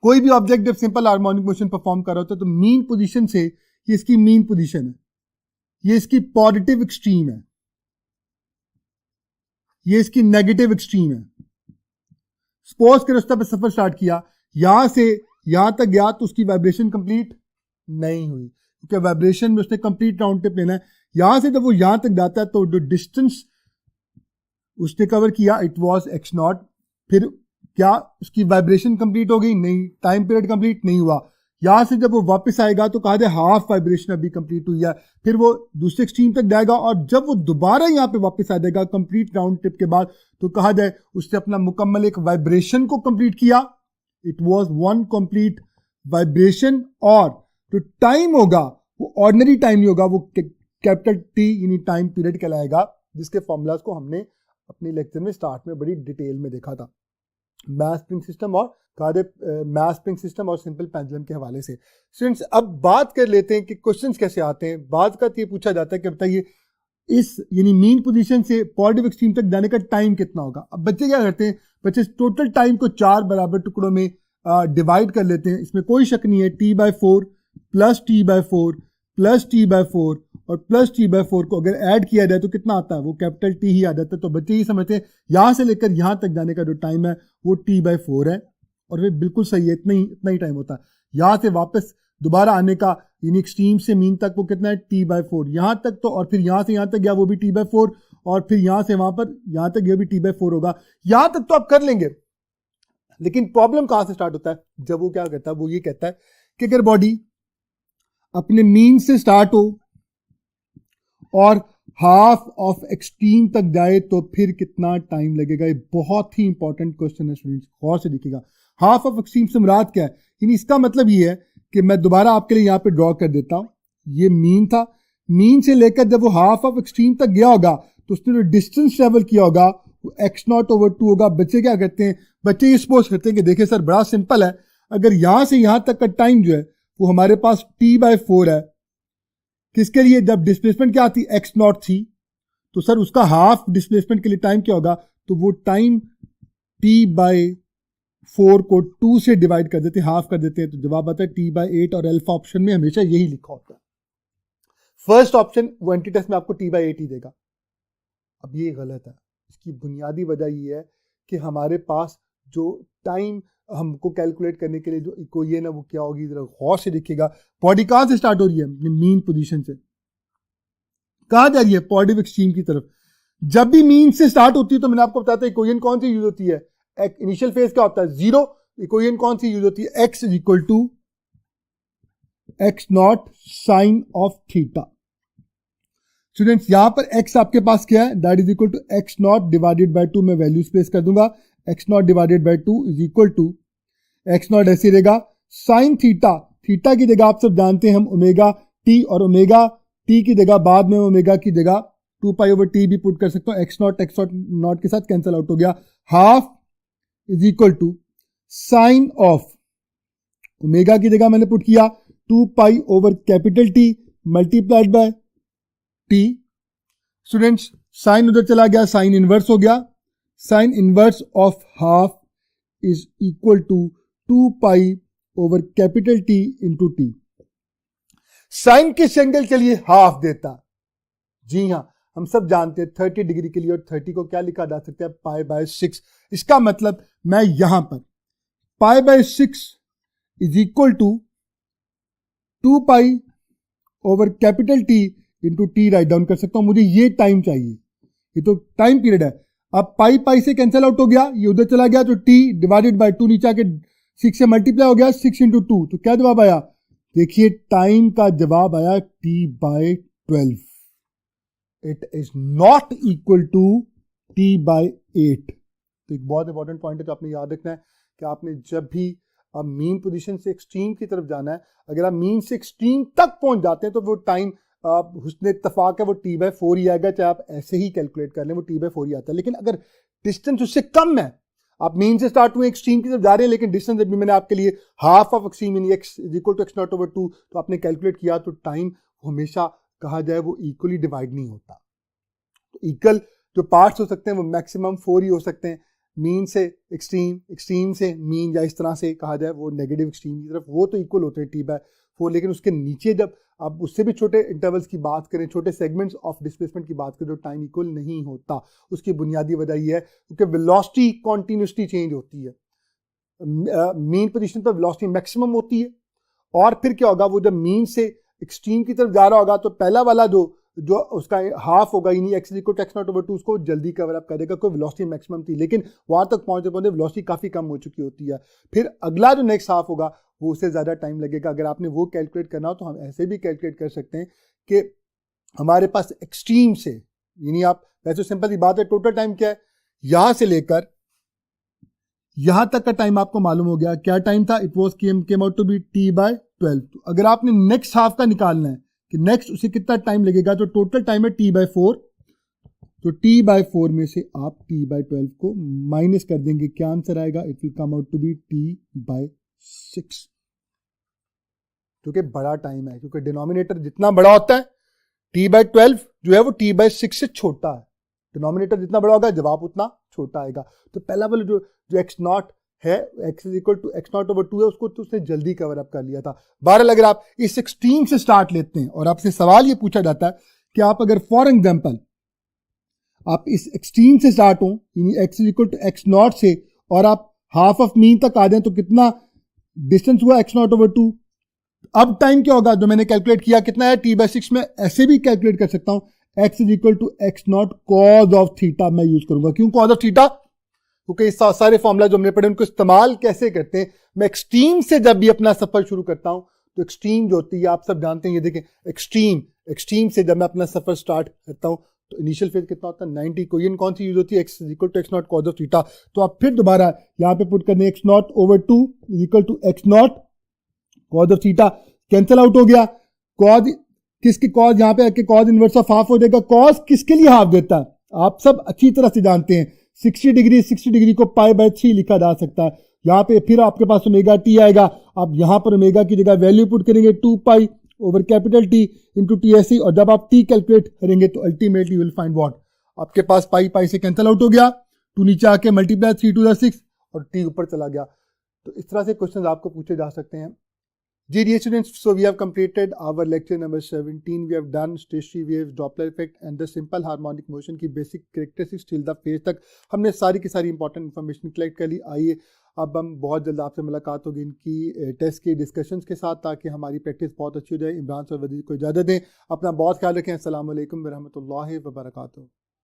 कोई भी ऑब्जेक्ट जब सिंपल हार्मोनिक मोशन परफॉर्म कर रहा होता है तो मीन पोजीशन से, ये इसकी मीन पोजीशन है, ये इसकी पॉजिटिव एक्सट्रीम है, ये इसकी नेगेटिव एक्सट्रीम है। सपोज कर उस पर सफर स्टार्ट किया, यहां से यहां तक गया तो उसकी वाइब्रेशन कंप्लीट नहीं हुई, क्योंकि वाइब्रेशन में उसने कंप्लीट राउंड ट्रिप लेना है। यहां से जब वो यहां तक जाता है तो जो डिस्टेंस उसने कवर किया इट वाज एक्स नॉट, फिर क्या उसकी वाइब्रेशन कंप्लीट हो गई, नहीं, टाइम पीरियड कंप्लीट नहीं हुआ। यहां से जब वो वापस आएगा तो कहा जाए हाफ वाइब्रेशन अभी कंप्लीट हुई है, फिर वो दूसरे एक्सट्रीम तक जाएगा, और जब वो दोबारा यहाँ पे वापस आ जाएगा कंप्लीट राउंड ट्रिप के बाद, तो कहा जाए उसने अपना मुकम्मल एक वाइब्रेशन को कंप्लीट किया, it was one complete vibration. और जो टाइम होगा वो ऑर्डिनरी टाइम नहीं होगा, वो कैपिटल टी यानी टाइम पीरियड कहलाएगा, जिसके फॉर्मूलाज को हमने अपने लेक्चर में स्टार्ट में बड़ी डिटेल में देखा था। मैथ स्प्रिंग सिस्टम और मैथ स्प्रिंग सिस्टम और सिंपल पेंडुलम के हवाले से। स्टूडेंट्स अब बात कर लेते हैं कि क्वेश्चंस कैसे आते हैं। बात का ये पूछा जाता है कि बताइए इस यानी मीन पोजीशन से पॉजिटिव एक्सट्रीम तक जाने का टाइम कितना होगा। अब बच्चे क्या करते हैं, बच्चे टोटल टाइम को 4 बराबर टुकड़ों में डिवाइड कर लेते हैं। इसमें कोई शक नहीं है, t/4 plus t/4 plus t/4 और प्लस t/4 को अगर ऐड किया जाए तो कितना आता है, वो कैपिटल T ही आ जाता है। तो बच्चे ही समझते हैं यहां से लेकर यहां तक जाने का जो टाइम है वो t/4 है, और वे बिल्कुल सही है, इतना ही टाइम होता है। यहां से वापस दोबारा आने का यानी एक्सट्रीम से मीन तक वो कितना है, t/4 यहां तक, तो और फिर यहां से यहां तक गया वो भी t/4, और फिर यहां से वहां पर यहां तक गया भी t/4 होगा। यहां तक तो आप कर लेंगे, लेकिन प्रॉब्लम कहां से स्टार्ट होता है, जब वो क्या करता है, वो ये कहता है कि अगर बॉडी अपने मीन से स्टार्ट हो और हाफ ऑफ एक्सट्रीम तक जाए तो फिर कितना टाइम लगेगा। ये बहुत ही इंपॉर्टेंट क्वेश्चन है स्टूडेंट्स, गौर से देखिएगा। हाफ ऑफ एक्सट्रीम से मुराद क्या है, यानी इसका मतलब ये है कि मैं दोबारा आपके लिए यहां पे ड्रॉ कर देता हूं। ये मीन था, मीन से लेकर जब वो हाफ ऑफ एक्सट्रीम तक गया होगा तो उसने जो डिस्टेंस ट्रेवल किया होगा वो x0/2 होगा। बच्चे क्या करते हैं, बच्चे ये सपोज करते हैं कि देखिए सर बड़ा सिंपल है, अगर यहां से यहां तक का टाइम जो है वो हमारे पास t/4 है, किसके लिए, जब डिस्प्लेसमेंट क्या थी, x0 थी, तो सर उसका हाफ डिस्प्लेसमेंट के लिए टाइम क्या होगा, तो वो टाइम t/4 को 2 से डिवाइड कर देते हैं, हाफ कर देते हैं, तो जवाब आता है t/8। और अल्फा ऑप्शन में हमेशा यही लिखा होता है। फर्स्ट ऑप्शन वो एंटी टेस्ट में आपको t/8 ही देगा। अब ये गलत है, इसकी बुनियादी वजह ये है कि हमारे पास जो टाइम हमको कैलकुलेट करने के लिए जो इक्वेशन है वो क्या होगी, जरा गौर से देखिएगा। बॉडी कहां से स्टार्ट हो रही है, मीन पोजीशन से कहां जा रही है, पॉजिटिव एक्सट्रीम की तरफ। जब भी मीन से स्टार्ट होती है तो मैंने आपको बताया था इक्वेशन कौन सी यूज होती है, इनिशियल फेज क्या होता है, 0। इक्वेशन कौन सी यूज होती है, x = x0 sine of theta. Students यहां पर x आपके पास क्या है, that is equal to x0 divided by 2। मैं वैल्यूज प्लेस कर दूंगा, x0 divided by 2 is equal to x0 ऐसे रहेगा साइन थीटा। थीटा की जगह आप सब जानते हैं हम ओमेगा t, और ओमेगा t की जगह बाद में ओमेगा की जगह 2π/t भी पुट कर सकता हूं। x0 के साथ कैंसिल आउट हो गया। Half is equal to sine of omega की जगह मैंने पुट किया 2π/T multiplied by t। Students sine उधर चला गया, साइन इनवर्स हो गया। Sine inverse of half is equal to 2π/T into t. Sine किस एंगल के लिए हाफ देता, जी हां हम सब जानते हैं 30 डिग्री के लिए, और 30 को क्या लिखा जा सकता है, π/6। इसका मतलब मैं यहां पर π/6 is equal to 2π/T into T write down कर सकता हूं। मुझे ये टाइम चाहिए, ये तो टाइम पीरियड है। अब पाई से कैंसिल आउट हो गया, ये उधर चला गया, तो t डिवाइडेड बाय 2 नीचे आके 6 से मल्टीप्लाई हो गया, 6 × 2। तो क्या जवाब आया, देखिए टाइम का जवाब आया t/12। It is not equal to t/8। तो एक बहुत इंपॉर्टेंट पॉइंट है, तो आपने याद रखना है कि आपने जब भी मीन पोजीशन से एक्सट्रीम की तरफ जाना है, अगर आप मीन से एक्सट्रीम तक पहुंच जाते हैं तो वो टाइम हुस्न इत्तफाक है वो t/4 ही आएगा, चाहे आप ऐसे ही कैलकुलेट कर लें वो t/4 ही आता है। लेकिन अगर डिस्टेंस उससे कम है, आप मीन से स्टार्ट हुए एक्सट्रीम की तरफ जा रहे हैं, लेकिन डिस्टेंस अभी मैंने आपके लिए हाफ ऑफ एक्सट्रीम यानी x = x0/2 तो आपने कैलकुलेट किया, तो टाइम हमेशा कहा जाए वो इक्वली डिवाइड नहीं होता। तो इक्वल जो पार्ट्स हो सकते हैं वो मैक्सिमम 4 ही हो सकते हैं, मीन से एक्सट्रीम, एक्सट्रीम से मीन, या इस तरह से कहा जाए वो नेगेटिव एक्सट्रीम की तरफ, वो तो इक्वल होते हैं t/4। लेकिन उसके नीचे जब आप उससे भी छोटे इंटरवल्स की बात करें, छोटे सेगमेंट्स ऑफ डिस्प्लेसमेंट की बात करें, तो टाइम इक्वल नहीं होता। उसकी बुनियादी वजह यह है क्योंकि वेलोसिटी कॉन्टिन्यूसली चेंज होती है। मीन पोजीशन पर वेलोसिटी मैक्सिमम होती है, और फिर क्या होगा, वो जब मीन से एक्सट्रीम की तरफ जा रहा होगा तो पहला वाला जो उसका हाफ होगा यानी x = x0/2 उसको जल्दी कवर अप करेगा, कोई वेलोसिटी मैक्सिमम थी, लेकिन वहां तक पहुंचते पहुंचते वेलोसिटी काफी कम हो चुकी होती है। फिर अगला जो नेक्स्ट हाफ होगा वो उससे ज्यादा टाइम लगेगा। अगर आपने वो कैलकुलेट करना हो तो हम ऐसे भी कैलकुलेट कर सकते हैं कि हमारे पास एक्सट्रीम से, यानी आप वैसे सिंपल सी बात है, टोटल टाइम क्या है, यहां से लेकर यहां तक का टाइम आपको मालूम हो गया, क्या टाइम था, it was came out to be t/12। तो अगर आपने नेक्स्ट हाफ का निकालना है कि नेक्स्ट उसे कितना टाइम लगेगा, तो टोटल टाइम है t/4। तो t/4 में से आप t/12 को माइनस कर देंगे, क्या आंसर आएगा? It will come out to be t/6, क्योंकि बड़ा टाइम है, क्योंकि डिनोमिनेटर जितना बड़ा होता है t/12 जो है वो t/6 से छोटा है। डिनोमिनेटर जितना बड़ा होगा जवाब उतना छोटा आएगा। तो पहला वाला जो x0 है, x is equal to x0/2 है, उसको तो उसने जल्दी कवर अप कर लिया था। बहरहाल अगर आप इस एक्सट्रीम से स्टार्ट लेते हैं और आपसे सवाल ये पूछा जाता है कि आप अगर फॉर एग्जाम्पल आप इस एक्सट्रीम से स्टार्ट हो, यानी x is equal to x0 से, और आप हाफ ऑफ मीन तक आ जाए, तो कितना डिस्टेंस हुआ x0/2। अब टाइम क्या होगा जो मैंने कैलकुलेट किया कितना है t/6 में, ऐसे भी कैलकुलेट कर सकता हूं, x is equal to x0 cos of theta मैं यूज करूंगा। क्यों कॉज ऑफ थीटा? क्योंकि इस सारे फॉर्मूला जो हमने पढ़े उनको इस्तेमाल कैसे करते हैं। मैं एक्सट्रीम से जब भी अपना सफर शुरू करता हूं तो एक्सट्रीम जो होती है आप सब जानते हैं, ये देखें एक्सट्रीम से जब मैं अपना सफर स्टार्ट करता हूं तो इनिशियल फेज कितना होता है 90। कोई कौन सी यूज होती है? x is equal to x0 cos of theta. तो आप फिर दोबारा यहां पे पुट कर दें x0/2 is equal to x0 cos of theta, cancel out हो गया। कॉज किसकी कॉज यहां पे आके कॉज इनवर्स ऑफ हाफ हो जाएगा। कॉज किसके लिए हाफ देता है आप सब अच्छी तरह से जानते हैं, 60 डिग्री को π/3 लिखा जा सकता है। यहां पे फिर आपके पास ओमेगा टी आएगा, आप यहां पर ओमेगा की जगह वैल्यू पुट करेंगे 2π over capital T into T ऐसी, और जब आप टी कैलकुलेट करेंगे तो अल्टीमेटली विल फाइंड व्हाट, आपके पास पाई से कैंसिल आउट हो गया, 2 नीचे आके मल्टीप्लाई 3 to the 6 और टी ऊपर चला गया। तो इस तरह से क्वेश्चन आपको पूछे जा सकते हैं। जी dear students, so we have completed our lecture number 17. We have done stationary waves, Doppler effect and the simple harmonic motion की basic characteristics till the phase तक हमने सारी की सारी इंपॉर्टेंट इन्फॉर्मेशन कलेक्ट कर ली। आइए अब हम बहुत जल्द आपसे मुलाकात होगी इनकी टेस्ट के डिस्कशंस के साथ, ताकि हमारी प्रैक्टिस बहुत अच्छी हो जाए। इमरान सर वजीर को इजाज़त दें, अपना बहुत ख्याल रखें। अस्सलाम वालेकुम व रहमतुल्लाहि व बरकातुहू।